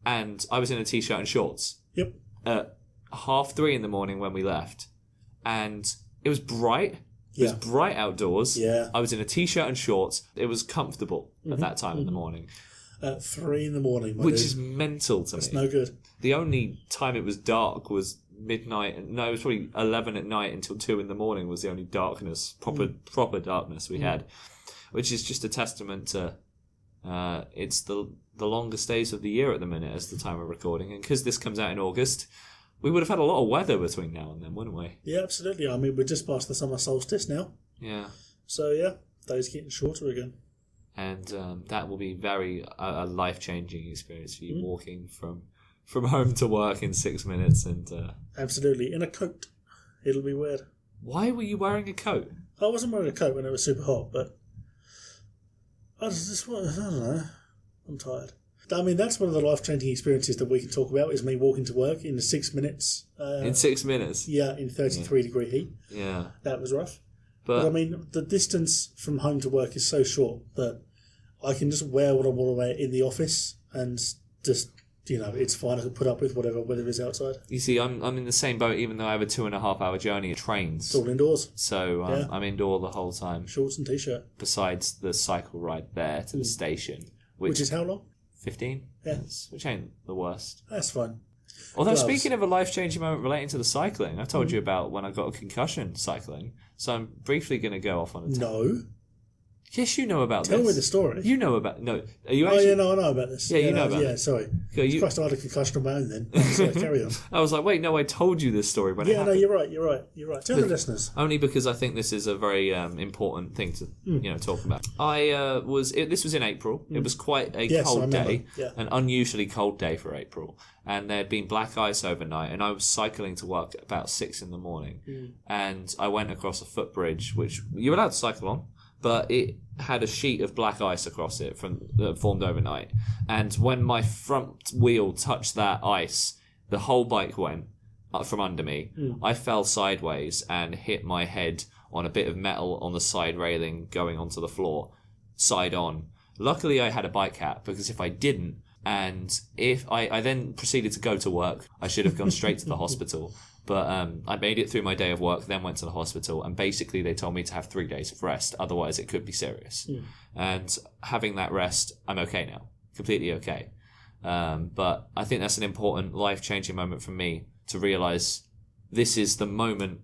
[SPEAKER 1] and I was in a t-shirt and shorts.
[SPEAKER 2] Yep.
[SPEAKER 1] At 3:30 in the morning when we left, and it was bright. It was bright outdoors.
[SPEAKER 2] Yeah.
[SPEAKER 1] I was in a t-shirt and shorts. It was comfortable at that time in the morning.
[SPEAKER 2] At 3 in the morning,
[SPEAKER 1] which is mental to me.
[SPEAKER 2] It's no good.
[SPEAKER 1] The only time it was dark was midnight. No, it was probably 11 at night until 2 in the morning was the only darkness, proper darkness we had, which is just a testament to it's the longest days of the year at the minute as the time of recording. And because this comes out in August, we would have had a lot of weather between now and then, wouldn't we?
[SPEAKER 2] Yeah, absolutely. I mean, we're just past the summer solstice now.
[SPEAKER 1] Yeah.
[SPEAKER 2] So, yeah, days getting shorter again.
[SPEAKER 1] And that will be a life-changing experience for you, walking from home to work in 6 minutes. And
[SPEAKER 2] absolutely. In a coat. It'll be weird.
[SPEAKER 1] Why were you wearing a coat?
[SPEAKER 2] I wasn't wearing a coat when it was super hot, but I don't know. I'm tired. I mean, that's one of the life-changing experiences that we can talk about, is me walking to work in 6 minutes.
[SPEAKER 1] In 6 minutes?
[SPEAKER 2] Yeah, in 33 degree heat.
[SPEAKER 1] Yeah.
[SPEAKER 2] That was rough. But I mean, the distance from home to work is so short that I can just wear what I want to wear in the office and just, it's fine. I can put up with whatever weather is outside.
[SPEAKER 1] You see, I'm in the same boat, even though I have a 2.5 hour journey of trains.
[SPEAKER 2] It's all indoors.
[SPEAKER 1] So I'm indoor the whole time.
[SPEAKER 2] Shorts and t-shirt.
[SPEAKER 1] Besides the cycle ride there to the station.
[SPEAKER 2] Which is how long?
[SPEAKER 1] 15?
[SPEAKER 2] Yeah.
[SPEAKER 1] Which ain't the worst.
[SPEAKER 2] That's fine.
[SPEAKER 1] Although,
[SPEAKER 2] Gloves.
[SPEAKER 1] speaking of a life-changing moment relating to the cycling, I told you about when I got a concussion cycling. So I'm briefly going to go off on a
[SPEAKER 2] No.
[SPEAKER 1] Yes, you know about
[SPEAKER 2] Tell
[SPEAKER 1] this.
[SPEAKER 2] me the story.
[SPEAKER 1] You know about... No. Are you actually...
[SPEAKER 2] Oh, yeah, no, I know about this.
[SPEAKER 1] Yeah, you know about
[SPEAKER 2] it. Yeah,
[SPEAKER 1] it.
[SPEAKER 2] sorry.
[SPEAKER 1] Okay,
[SPEAKER 2] Christ, I had a concussion of my own then. Sorry, carry on.
[SPEAKER 1] I was like, wait, no, I told you this story when it
[SPEAKER 2] Yeah, no,
[SPEAKER 1] happened.
[SPEAKER 2] you're right. Tell the listeners.
[SPEAKER 1] Only because I think this is a very important thing to talk about. This was in April. It was quite a cold day, an unusually cold day for April, and there had been black ice overnight. And I was cycling to work at about 6 a.m, and I went across a footbridge, which you're allowed to cycle on, but it had a sheet of black ice across it that formed overnight. And when my front wheel touched that ice, the whole bike went from under me. I fell sideways and hit my head on a bit of metal on the side railing going onto the floor, side on. Luckily, I had a bike cap, because if I didn't, and if I then proceeded to go to work, I should have gone straight to the hospital. But I made it through my day of work, then went to the hospital, and basically they told me to have 3 days of rest, otherwise it could be serious. And having that rest, I'm okay now, completely okay. But I think that's an important life-changing moment for me, to realise this is the moment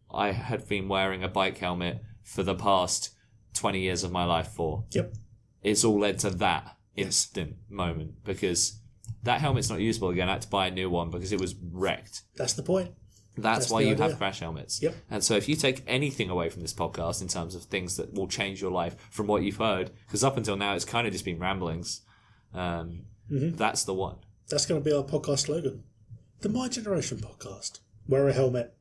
[SPEAKER 1] I had been wearing a bike helmet for the past 20 years of my life for.
[SPEAKER 2] Yep.
[SPEAKER 1] It's all led to that instant moment, because that helmet's not usable again. I had to buy a new one because it was wrecked.
[SPEAKER 2] That's the point.
[SPEAKER 1] That's why you have crash helmets.
[SPEAKER 2] Yep.
[SPEAKER 1] And so if you take anything away from this podcast in terms of things that will change your life from what you've heard, because up until now it's kind of just been ramblings, that's the one.
[SPEAKER 2] That's going to be our podcast slogan. The My Generation podcast. Wear a helmet.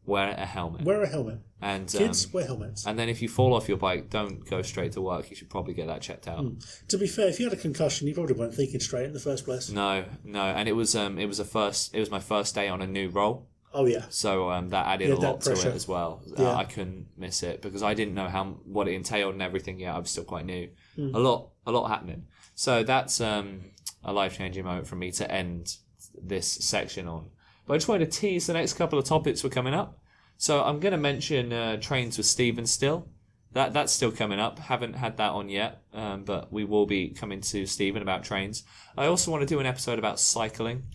[SPEAKER 1] Wear a helmet.
[SPEAKER 2] Wear a helmet.
[SPEAKER 1] And
[SPEAKER 2] kids, wear helmets.
[SPEAKER 1] And then if you fall off your bike, don't go straight to work. You should probably get that checked out.
[SPEAKER 2] To be fair, if you had a concussion, you probably weren't thinking straight in the first place.
[SPEAKER 1] No. And it was my first day on a new role.
[SPEAKER 2] Oh yeah.
[SPEAKER 1] So that added a lot to it as well.
[SPEAKER 2] Yeah.
[SPEAKER 1] I couldn't miss it because I didn't know what it entailed and everything. Yeah, I was still quite new. A lot happening. So that's a life-changing moment for me to end this section on. But I just wanted to tease the next couple of topics we're coming up. So I'm going to mention Trains with Stephen still. That's still coming up. Haven't had that on yet, but we will be coming to Stephen about trains. I also want to do an episode about cycling.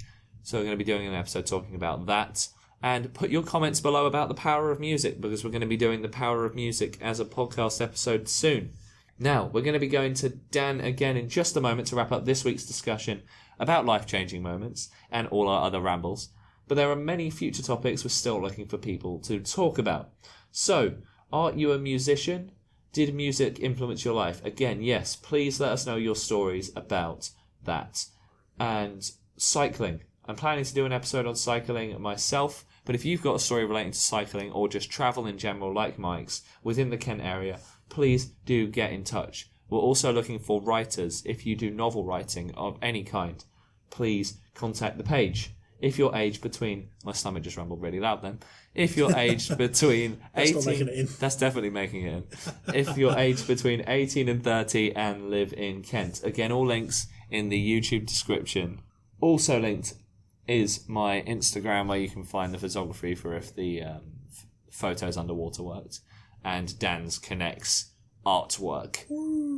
[SPEAKER 1] So we're going to be doing an episode talking about that. And put your comments below about the power of music, because we're going to be doing the power of music as a podcast episode soon. Now, we're going to be going to Dan again in just a moment to wrap up this week's discussion about life-changing moments and all our other rambles. But there are many future topics we're still looking for people to talk about. So, are you a musician? Did music influence your life? Again, yes, please let us know your stories about that. And cycling. I'm planning to do an episode on cycling myself, but if you've got a story relating to cycling or just travel in general like Mike's within the Kent area, please do get in touch. We're also looking for writers. If you do novel writing of any kind, please contact the page. If you're aged between... My stomach just rumbled really loud then. If you're aged between 18...
[SPEAKER 2] That's not making it in.
[SPEAKER 1] That's definitely making it in. If you're aged between 18 and 30 and live in Kent. Again, all links in the YouTube description. Also linked is my Instagram, where you can find the photography for if the photos underwater worked. And Dan's Connects artwork,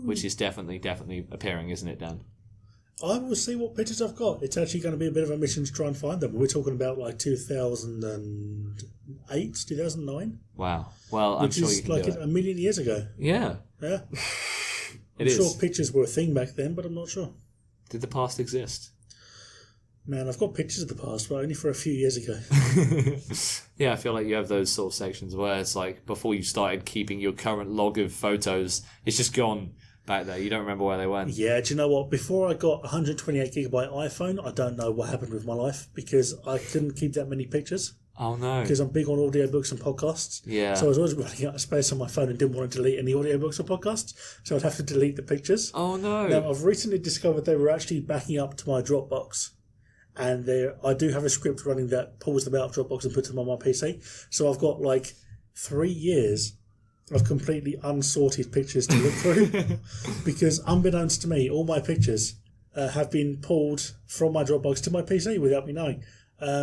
[SPEAKER 1] which is definitely appearing, isn't it, Dan?
[SPEAKER 2] I will see what pictures I've got. It's actually going to be a bit of a mission to try and find them. We're talking about like 2008, 2009.
[SPEAKER 1] Wow. Well, I'm sure you can do it.
[SPEAKER 2] Which is like a million years ago.
[SPEAKER 1] Yeah.
[SPEAKER 2] Yeah.
[SPEAKER 1] I'm
[SPEAKER 2] sure pictures were a thing back then, but I'm not sure.
[SPEAKER 1] Did the past exist?
[SPEAKER 2] Man, I've got pictures of the past, but only for a few years ago.
[SPEAKER 1] Yeah, I feel like you have those sort of sections where it's like before you started keeping your current log of photos, it's just gone back there. You don't remember where they went.
[SPEAKER 2] Yeah, do you know what? Before I got a 128GB iPhone, I don't know what happened with my life because I couldn't keep that many pictures.
[SPEAKER 1] Oh, no.
[SPEAKER 2] Because I'm big on audiobooks and podcasts.
[SPEAKER 1] Yeah.
[SPEAKER 2] So I was always running out of space on my phone and didn't want to delete any audiobooks or podcasts. So I'd have to delete the pictures.
[SPEAKER 1] Oh, no.
[SPEAKER 2] Now, I've recently discovered they were actually backing up to my Dropbox. And I do have a script running that pulls them out of Dropbox and puts them on my PC. So I've got like 3 years of completely unsorted pictures to look through because, unbeknownst to me, all my pictures have been pulled from my Dropbox to my PC without me knowing.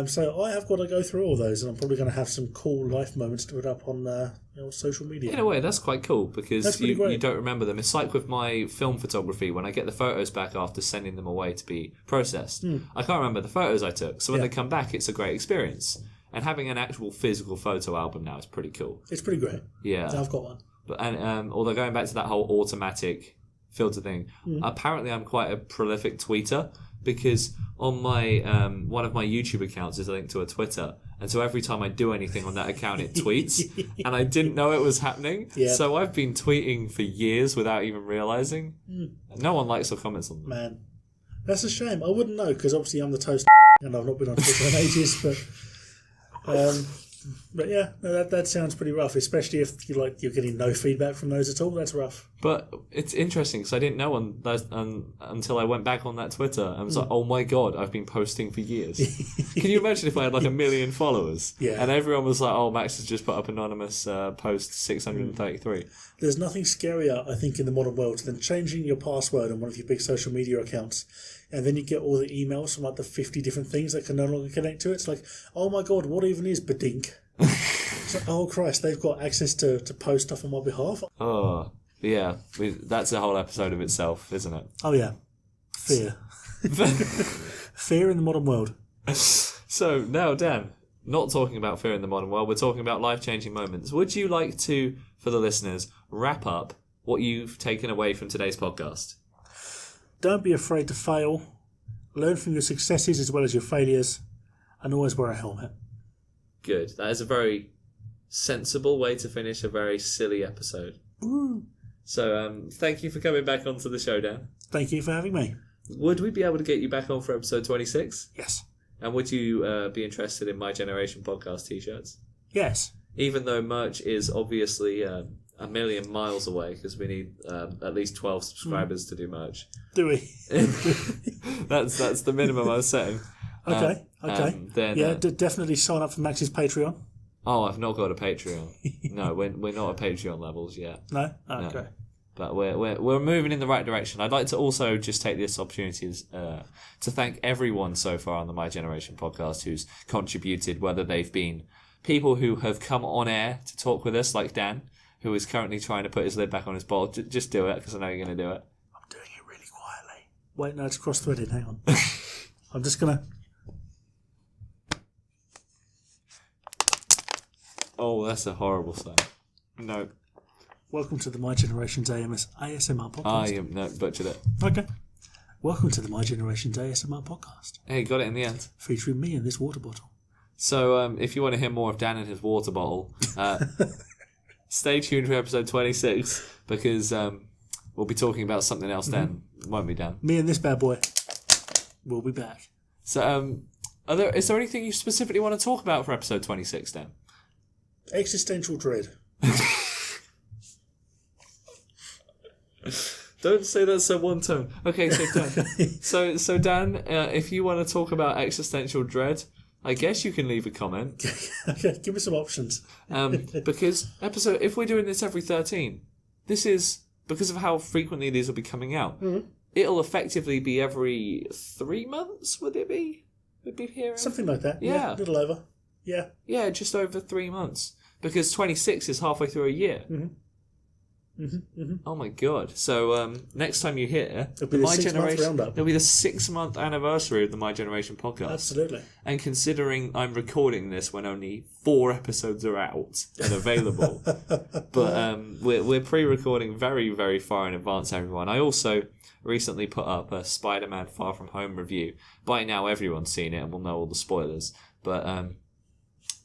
[SPEAKER 2] So I have got to go through all those, and I'm probably going to have some cool life moments to put up on social media.
[SPEAKER 1] In a way, that's quite cool because
[SPEAKER 2] you
[SPEAKER 1] don't remember them. It's like with my film photography, when I get the photos back after sending them away to be processed, I can't remember the photos I took. So when they come back, it's a great experience. And having an actual physical photo album now is pretty cool.
[SPEAKER 2] It's pretty great.
[SPEAKER 1] Yeah.
[SPEAKER 2] I've got one.
[SPEAKER 1] And although going back to that whole automatic filter thing, apparently I'm quite a prolific tweeter because on my one of my YouTube accounts is linked to a Twitter, and so every time I do anything on that account it tweets, and I didn't know it was happening. So I've been tweeting for years without even realising. No one likes or comments on them.
[SPEAKER 2] Man, that's a shame. I wouldn't know because obviously I'm the toast and I've not been on Twitter in ages, but yeah, that sounds pretty rough, especially if you're getting no feedback from those at all. That's rough.
[SPEAKER 1] But it's interesting because I didn't know until I went back on that Twitter and was like, oh my god, I've been posting for years. Can you imagine if I had like 1 million followers?
[SPEAKER 2] Yeah.
[SPEAKER 1] And everyone was like, oh, Max has just put up anonymous post 633.
[SPEAKER 2] There's nothing scarier, I think, in the modern world than changing your password on one of your big social media accounts, and then you get all the emails from like the 50 different things that can no longer connect to it. It's like, oh my god, what even is Badink? It's like, oh Christ, they've got access to post stuff on my behalf.
[SPEAKER 1] Oh, yeah. That's a whole episode of itself, isn't it?
[SPEAKER 2] Oh yeah. Fear. Fear in the modern world.
[SPEAKER 1] So now, Dan, not talking about fear in the modern world, we're talking about life-changing moments. Would you like to, for the listeners, wrap up what you've taken away from today's podcast?
[SPEAKER 2] Don't be afraid to fail. Learn from your successes as well as your failures, and always wear a helmet.
[SPEAKER 1] Good. That is a very sensible way to finish a very silly episode.
[SPEAKER 2] Ooh.
[SPEAKER 1] So, thank you for coming back onto the show, Dan.
[SPEAKER 2] Thank you for having me.
[SPEAKER 1] Would we be able to get you back on for episode 26?
[SPEAKER 2] Yes.
[SPEAKER 1] And would you be interested in My Generation podcast t-shirts?
[SPEAKER 2] Yes.
[SPEAKER 1] Even though merch is obviously a million miles away because we need at least 12 subscribers to do merch.
[SPEAKER 2] Do we?
[SPEAKER 1] That's the minimum I was setting.
[SPEAKER 2] Okay.
[SPEAKER 1] Then,
[SPEAKER 2] definitely sign up for Max's Patreon.
[SPEAKER 1] Oh, I've not got a Patreon. No, we're not at Patreon levels yet.
[SPEAKER 2] No? Okay.
[SPEAKER 1] No. But we're moving in the right direction. I'd like to also just take this opportunity to thank everyone so far on the My Generation podcast who's contributed, whether they've been people who have come on air to talk with us, like Dan, who is currently trying to put his lid back on his bowl. Just do it, because I know you're going to do it.
[SPEAKER 2] I'm doing it really quietly. Wait, no, it's cross-threaded. Hang on. I'm just going to...
[SPEAKER 1] Oh, that's a horrible sound. No.
[SPEAKER 2] Welcome to the My Generation's ASMR podcast.
[SPEAKER 1] No, butchered it.
[SPEAKER 2] Okay. Welcome to the My Generation's ASMR podcast.
[SPEAKER 1] Hey, got it in the end.
[SPEAKER 2] Featuring me in this water bottle.
[SPEAKER 1] So, if you want to hear more of Dan and his water bottle, stay tuned for episode 26, because we'll be talking about something else then, won't we, Dan?
[SPEAKER 2] Me and this bad boy. We'll be back.
[SPEAKER 1] So, is there anything you specifically want to talk about for episode 26, Dan?
[SPEAKER 2] Existential dread.
[SPEAKER 1] Don't say that so one tone. Okay, so Dan, so Dan, if you want to talk about existential dread, I guess you can leave a comment.
[SPEAKER 2] Okay, give me some options.
[SPEAKER 1] Because if we're doing this every 13, this is because of how frequently these will be coming out.
[SPEAKER 2] Mm-hmm.
[SPEAKER 1] It'll effectively be every 3 months. Would it be? Would be here?
[SPEAKER 2] Something like that.
[SPEAKER 1] Yeah,
[SPEAKER 2] a little over. Yeah.
[SPEAKER 1] Yeah, just over 3 months. Because 26 is halfway through a year.
[SPEAKER 2] Mm-hmm. Mm-hmm, mm-hmm.
[SPEAKER 1] Oh my god! So next time you hear
[SPEAKER 2] it'll be the My Generation roundup.
[SPEAKER 1] It'll be the 6-month anniversary of the My Generation podcast.
[SPEAKER 2] Absolutely.
[SPEAKER 1] And considering I'm recording this when only 4 episodes are out and available, but we're pre-recording very, very far in advance. Everyone. I also recently put up a Spider-Man Far From Home review. By now, everyone's seen it and will know all the spoilers. But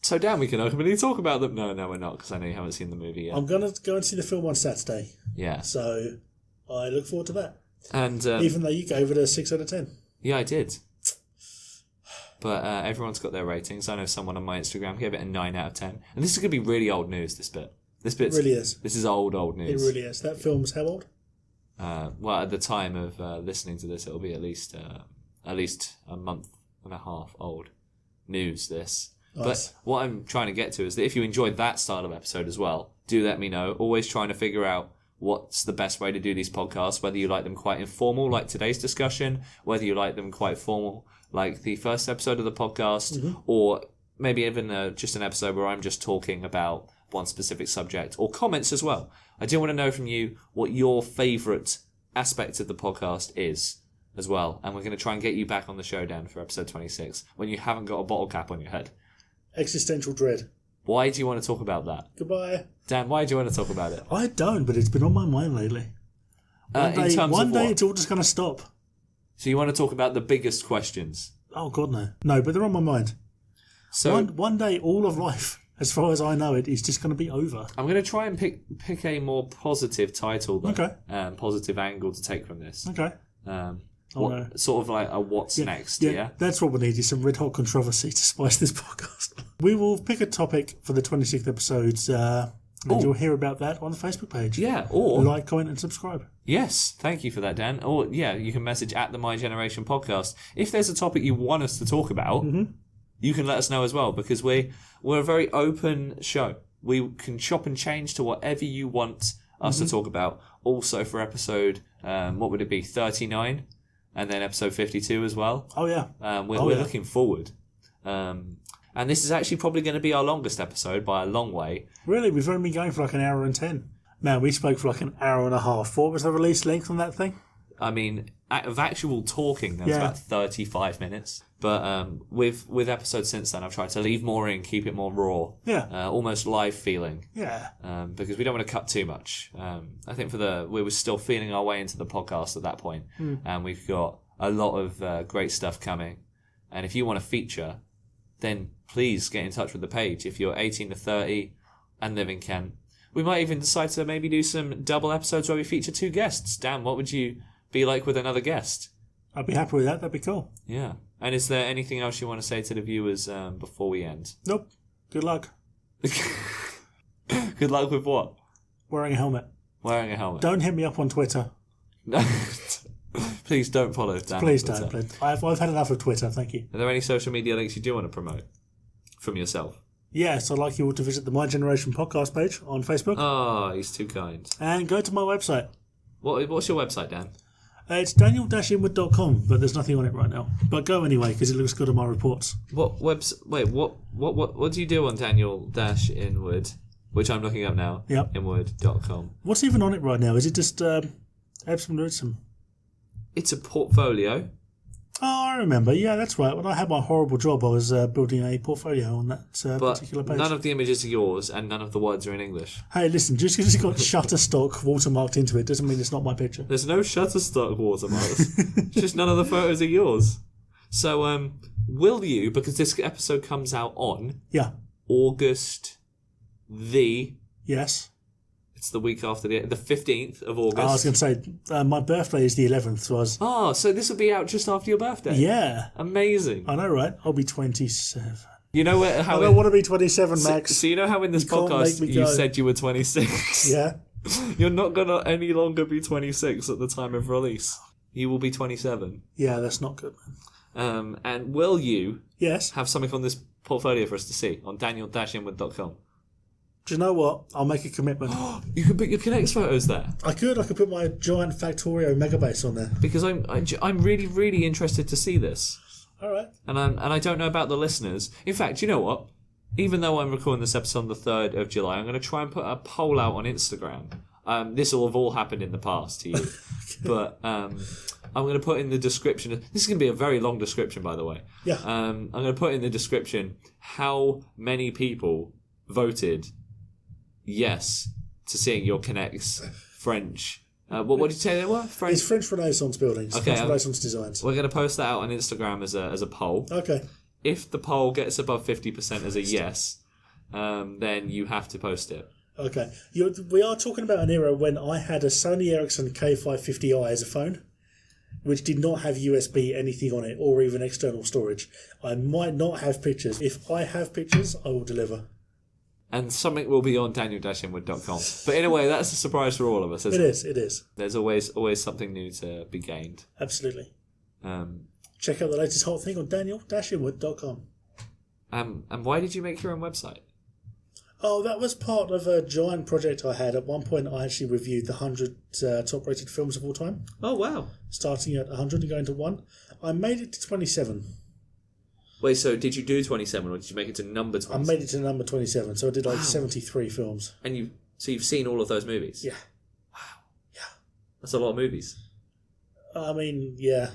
[SPEAKER 1] so, Dan, we can openly talk about them. No, we're not, because I know you haven't seen the movie yet.
[SPEAKER 2] I'm going to go and see the film on Saturday.
[SPEAKER 1] Yeah.
[SPEAKER 2] So, I look forward to that.
[SPEAKER 1] And
[SPEAKER 2] even though you gave it a 6 out of 10.
[SPEAKER 1] Yeah, I did. But everyone's got their ratings. I know someone on my Instagram gave it a 9 out of 10. And this is going to be really old news, this bit. It really is. This is old news.
[SPEAKER 2] It really is. That film's how old?
[SPEAKER 1] Well, at the time of listening to this, it'll be at least a month and a half old news, this. Nice. But what I'm trying to get to is that if you enjoyed that style of episode as well, do let me know. Always trying to figure out what's the best way to do these podcasts, whether you like them quite informal, like today's discussion, whether you like them quite formal, like the first episode of the podcast, or maybe even just an episode where I'm just talking about one specific subject, or comments as well. I do want to know from you what your favourite aspect of the podcast is as well. And we're going to try and get you back on the show, Dan, for episode 26, when you haven't got a bottle cap on your head.
[SPEAKER 2] Existential dread.
[SPEAKER 1] Why do you want to talk about that?
[SPEAKER 2] Goodbye.
[SPEAKER 1] Dan, why do you want to talk about it?
[SPEAKER 2] I don't, but it's been on my mind lately. One day it's all just going to stop.
[SPEAKER 1] So you want to talk about the biggest questions?
[SPEAKER 2] Oh, God, no. No, but they're on my mind. So one day, all of life, as far as I know it, is just going to be over.
[SPEAKER 1] I'm going to try and pick a more positive title, though.
[SPEAKER 2] Okay.
[SPEAKER 1] Positive angle to take from this.
[SPEAKER 2] Okay.
[SPEAKER 1] Sort of like a what's next, yeah?
[SPEAKER 2] That's what we need, is some red hot controversy to spice this podcast. We will pick a topic for the 26th episodes, and you'll hear about that on the Facebook page.
[SPEAKER 1] Yeah, or...
[SPEAKER 2] like, comment and subscribe.
[SPEAKER 1] Yes, thank you for that, Dan. Or, yeah, you can message at the My Generation Podcast. If there's a topic you want us to talk about, you can let us know as well, because we're a very open show. We can chop and change to whatever you want us to talk about. Also for episode, what would it be, 39? And then episode 52 as well.
[SPEAKER 2] Oh, yeah.
[SPEAKER 1] We're looking forward. And this is actually probably going to be our longest episode by a long way.
[SPEAKER 2] Really? We've only been going for like an hour and 10. Man, we spoke for like an hour and a half. What was the release length on that thing?
[SPEAKER 1] I mean, of actual talking, that's about 35 minutes. But with episodes since then, I've tried to leave more in, keep it more raw.
[SPEAKER 2] Yeah.
[SPEAKER 1] Almost live feeling.
[SPEAKER 2] Yeah.
[SPEAKER 1] Because we don't want to cut too much. I think we were still feeling our way into the podcast at that point. And we've got a lot of great stuff coming. And if you want to feature, then please get in touch with the page. If you're 18 to 30 and live in Kent, we might even decide to maybe do some double episodes where we feature 2 guests. Dan, what would you be like with another guest?
[SPEAKER 2] I'd be happy with that. That'd be cool.
[SPEAKER 1] Yeah. And is there anything else you want to say to the viewers before we end?
[SPEAKER 2] Nope. Good luck.
[SPEAKER 1] Good luck with what?
[SPEAKER 2] Wearing a helmet.
[SPEAKER 1] Wearing a helmet.
[SPEAKER 2] Don't hit me up on Twitter.
[SPEAKER 1] Please don't follow Dan.
[SPEAKER 2] Please don't. Please. I've had enough of Twitter. Thank you.
[SPEAKER 1] Are there any social media links you do want to promote from yourself?
[SPEAKER 2] Yes, I'd like you all to visit the My Generation podcast page on Facebook.
[SPEAKER 1] Oh, he's too kind.
[SPEAKER 2] And go to my website.
[SPEAKER 1] What's your website, Dan?
[SPEAKER 2] It's daniel-inwood.com, but there's nothing on it right now. But go anyway, because it looks good on my reports.
[SPEAKER 1] What do you do on Daniel-Inwood, which I'm looking up now?
[SPEAKER 2] Yep.
[SPEAKER 1] Inwood.com.
[SPEAKER 2] What's even on it right now? Is it just Epsom?
[SPEAKER 1] It's a portfolio.
[SPEAKER 2] Oh, I remember. Yeah, that's right. When I had my horrible job, I was building a portfolio on that particular page.
[SPEAKER 1] None of the images are yours, and none of the words are in English.
[SPEAKER 2] Hey, listen, just because it's got Shutterstock watermarked into it doesn't mean it's not my picture.
[SPEAKER 1] There's no Shutterstock watermarks. Just none of the photos are yours. So, will you, because this episode comes out on August the...
[SPEAKER 2] Yes.
[SPEAKER 1] It's the week after the 15th of August.
[SPEAKER 2] I was going to say, my birthday is the 11th.
[SPEAKER 1] So this will be out just after your birthday?
[SPEAKER 2] Yeah.
[SPEAKER 1] Amazing.
[SPEAKER 2] I know, right? I'll be 27.
[SPEAKER 1] You know how
[SPEAKER 2] I don't want to be 27, Max.
[SPEAKER 1] So you know how in this podcast you said you were 26?
[SPEAKER 2] Yeah.
[SPEAKER 1] You're not going to any longer be 26 at the time of release. You will be 27.
[SPEAKER 2] Yeah, that's not good,
[SPEAKER 1] man. And will you
[SPEAKER 2] have
[SPEAKER 1] something on this portfolio for us to see on daniel-inwood.com?
[SPEAKER 2] Do you know what? I'll make a commitment.
[SPEAKER 1] You could put your Kinect photos there.
[SPEAKER 2] I could put my giant Factorio Megabase on there.
[SPEAKER 1] Because I'm really, really interested to see this.
[SPEAKER 2] All right.
[SPEAKER 1] And I don't know about the listeners. In fact, you know what? Even though I'm recording this episode on the 3rd of July, I'm going to try and put a poll out on Instagram. This will have all happened in the past to you. But I'm going to put in the description. This is going to be a very long description, by the way.
[SPEAKER 2] Yeah.
[SPEAKER 1] I'm going to put in the description how many people voted yes to seeing your Kinect's French. What did you say they were?
[SPEAKER 2] French? It's French Renaissance buildings. Okay, French Renaissance designs.
[SPEAKER 1] We're going to post that out on Instagram as a poll.
[SPEAKER 2] Okay.
[SPEAKER 1] If the poll gets above 50% as a yes, then you have to post it.
[SPEAKER 2] Okay. We are talking about an era when I had a Sony Ericsson K550i as a phone, which did not have USB anything on it or even external storage. I might not have pictures. If I have pictures, I will deliver.
[SPEAKER 1] And something will be on daniel-inwood.com. But in a way, that's a surprise for all of us, isn't it?
[SPEAKER 2] It is.
[SPEAKER 1] There's always something new to be gained.
[SPEAKER 2] Absolutely. Check out the latest hot thing on daniel-inwood.com.
[SPEAKER 1] And why did you make your own website?
[SPEAKER 2] Oh, that was part of a giant project I had. At one point, I actually reviewed the 100 top-rated films of all time.
[SPEAKER 1] Oh, wow.
[SPEAKER 2] Starting at 100 and going to 1. I made it to 27.
[SPEAKER 1] Wait, so did you do 27 or did you make it to number 27?
[SPEAKER 2] I made it to number 27, so I did 73 films.
[SPEAKER 1] And you've seen all of those movies?
[SPEAKER 2] Yeah.
[SPEAKER 1] Wow.
[SPEAKER 2] Yeah.
[SPEAKER 1] That's a lot of movies.
[SPEAKER 2] I mean, yeah.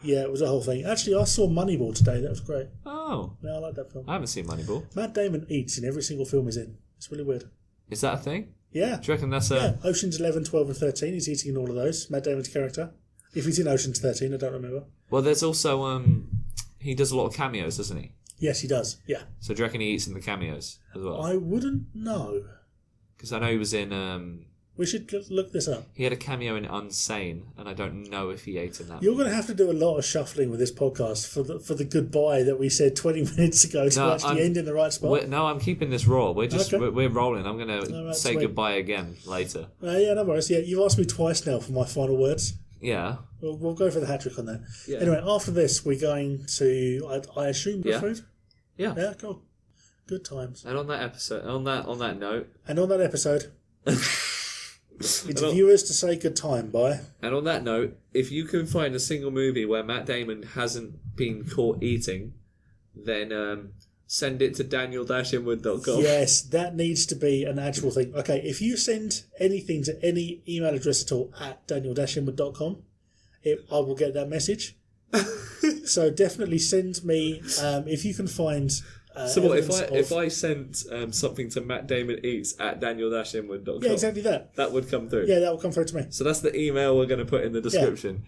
[SPEAKER 2] Yeah, it was a whole thing. Actually, I saw Moneyball today. That was great.
[SPEAKER 1] Oh.
[SPEAKER 2] Yeah, I like that film.
[SPEAKER 1] I haven't seen Moneyball.
[SPEAKER 2] Matt Damon eats in every single film he's in. It's really weird.
[SPEAKER 1] Is that a thing?
[SPEAKER 2] Yeah.
[SPEAKER 1] Do you reckon that's a...
[SPEAKER 2] Yeah, Oceans 11, 12 and 13. He's eating in all of those. Matt Damon's character. If he's in Oceans 13, I don't remember.
[SPEAKER 1] Well, there's also... he does a lot of cameos, doesn't he?
[SPEAKER 2] Yes, he does. Yeah.
[SPEAKER 1] So do you reckon he eats in the cameos as well?
[SPEAKER 2] I wouldn't know.
[SPEAKER 1] Because I know he was in...
[SPEAKER 2] We should look this up.
[SPEAKER 1] He had a cameo in Unsane, and I don't know if he ate in that.
[SPEAKER 2] You're going to have to do a lot of shuffling with this podcast for the goodbye that we said 20 minutes ago to actually end in the right spot.
[SPEAKER 1] No, I'm keeping this raw. We're just we're rolling. I'm going to say
[SPEAKER 2] sweet.
[SPEAKER 1] goodbye again later.
[SPEAKER 2] Yeah, no worries. Yeah, you've asked me twice now for my final words.
[SPEAKER 1] Yeah.
[SPEAKER 2] We'll go for the hat trick on that.
[SPEAKER 1] Yeah.
[SPEAKER 2] Anyway, after this, we're going to, I assume, good food?
[SPEAKER 1] Yeah.
[SPEAKER 2] Yeah, cool. Good times.
[SPEAKER 1] And on that episode, on that note...
[SPEAKER 2] And on that episode... It's viewers to say good time, bye.
[SPEAKER 1] And on that note, if you can find a single movie where Matt Damon hasn't been caught eating, then send it to daniel-inwood.com.
[SPEAKER 2] Yes, that needs to be an actual thing. Okay, if you send anything to any email address at all at daniel-inwood.com, I will get that message. So definitely send me, if you can find...
[SPEAKER 1] So what if I sent something to mattdamoneats at daniel-inwood.com?
[SPEAKER 2] Yeah, exactly that.
[SPEAKER 1] That would come through.
[SPEAKER 2] Yeah, that will come through to me.
[SPEAKER 1] So that's the email we're going to put in the description.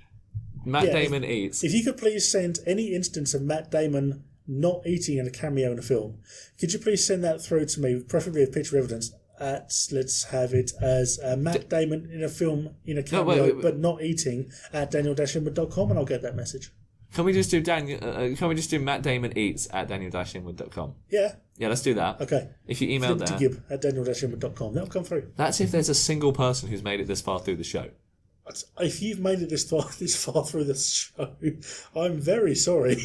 [SPEAKER 1] Yeah. Matt Damon eats.
[SPEAKER 2] If you could please send any instance of Matt Damon not eating in a cameo in a film, could you please send that through to me, preferably with picture evidence, let's have it as Matt Damon in a film in a cameo, wait. But not eating at daniel-inwood.com, and I'll get that message.
[SPEAKER 1] Can we just do Matt Damon eats at daniel-inwood.com?
[SPEAKER 2] Yeah.
[SPEAKER 1] Yeah, let's do that.
[SPEAKER 2] Okay.
[SPEAKER 1] If you email
[SPEAKER 2] there. Gib at daniel-inwood.com. That'll come through.
[SPEAKER 1] That's if there's a single person who's made it this far through the show.
[SPEAKER 2] If you've made it this far through the show, I'm very sorry.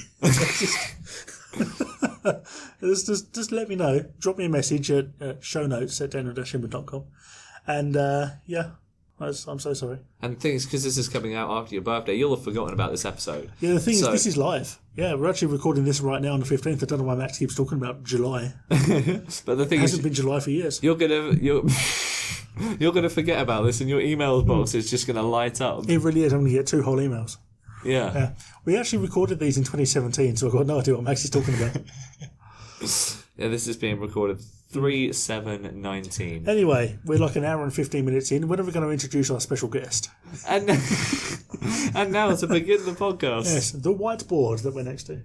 [SPEAKER 2] just let me know. Drop me a message at show notes at daniel-inwood.com. And yeah. I'm so sorry.
[SPEAKER 1] And the thing is, because this is coming out after your birthday, you'll have forgotten about this episode.
[SPEAKER 2] Yeah, the thing is, this is live. Yeah, we're actually recording this right now on the 15th. I don't know why Max keeps talking about July.
[SPEAKER 1] But the thing
[SPEAKER 2] it hasn't been July for years.
[SPEAKER 1] You're gonna forget about this, and your emails box is just gonna light up.
[SPEAKER 2] It really is. I'm gonna get 2 whole emails.
[SPEAKER 1] Yeah.
[SPEAKER 2] We actually recorded these in 2017, so I've got no idea what Max is talking about.
[SPEAKER 1] Yeah, this is being recorded 3/7/19.
[SPEAKER 2] Anyway, we're like an hour and 15 minutes in. When are we going to introduce our special guest?
[SPEAKER 1] And now to begin the podcast.
[SPEAKER 2] Yes, the whiteboard that we're next to.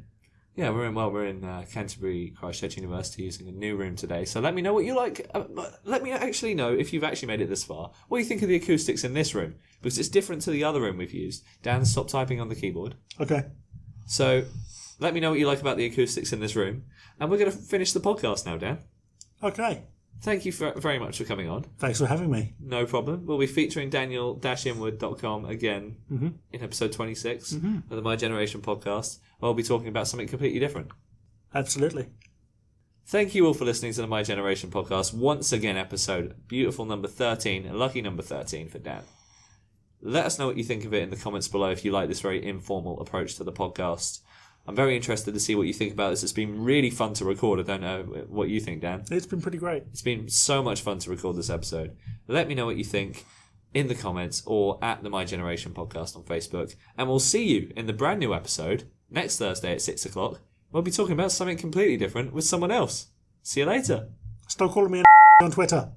[SPEAKER 1] Yeah, we're in Canterbury Christchurch University using a new room today. So let me know what you like. Let me actually know if you've actually made it this far. What do you think of the acoustics in this room? Because it's different to the other room we've used. Dan, stop typing on the keyboard.
[SPEAKER 2] Okay.
[SPEAKER 1] So let me know what you like about the acoustics in this room. And we're going to finish the podcast now, Dan.
[SPEAKER 2] Okay.
[SPEAKER 1] Thank you very much for coming on.
[SPEAKER 2] Thanks for having me.
[SPEAKER 1] No problem. We'll be featuring daniel-inwood.com again in episode 26 of the My Generation podcast. We'll be talking about something completely different.
[SPEAKER 2] Absolutely.
[SPEAKER 1] Thank you all for listening to the My Generation podcast. Once again, episode beautiful number 13, lucky number 13 for Dan. Let us know what you think of it in the comments below if you like this very informal approach to the podcast. I'm very interested to see what you think about this. It's been really fun to record. I don't know what you think, Dan.
[SPEAKER 2] It's been pretty great.
[SPEAKER 1] It's been so much fun to record this episode. Let me know what you think in the comments or at the My Generation podcast on Facebook. And we'll see you in the brand new episode next Thursday at 6 o'clock. We'll be talking about something completely different with someone else. See you later.
[SPEAKER 2] Stop calling me on Twitter.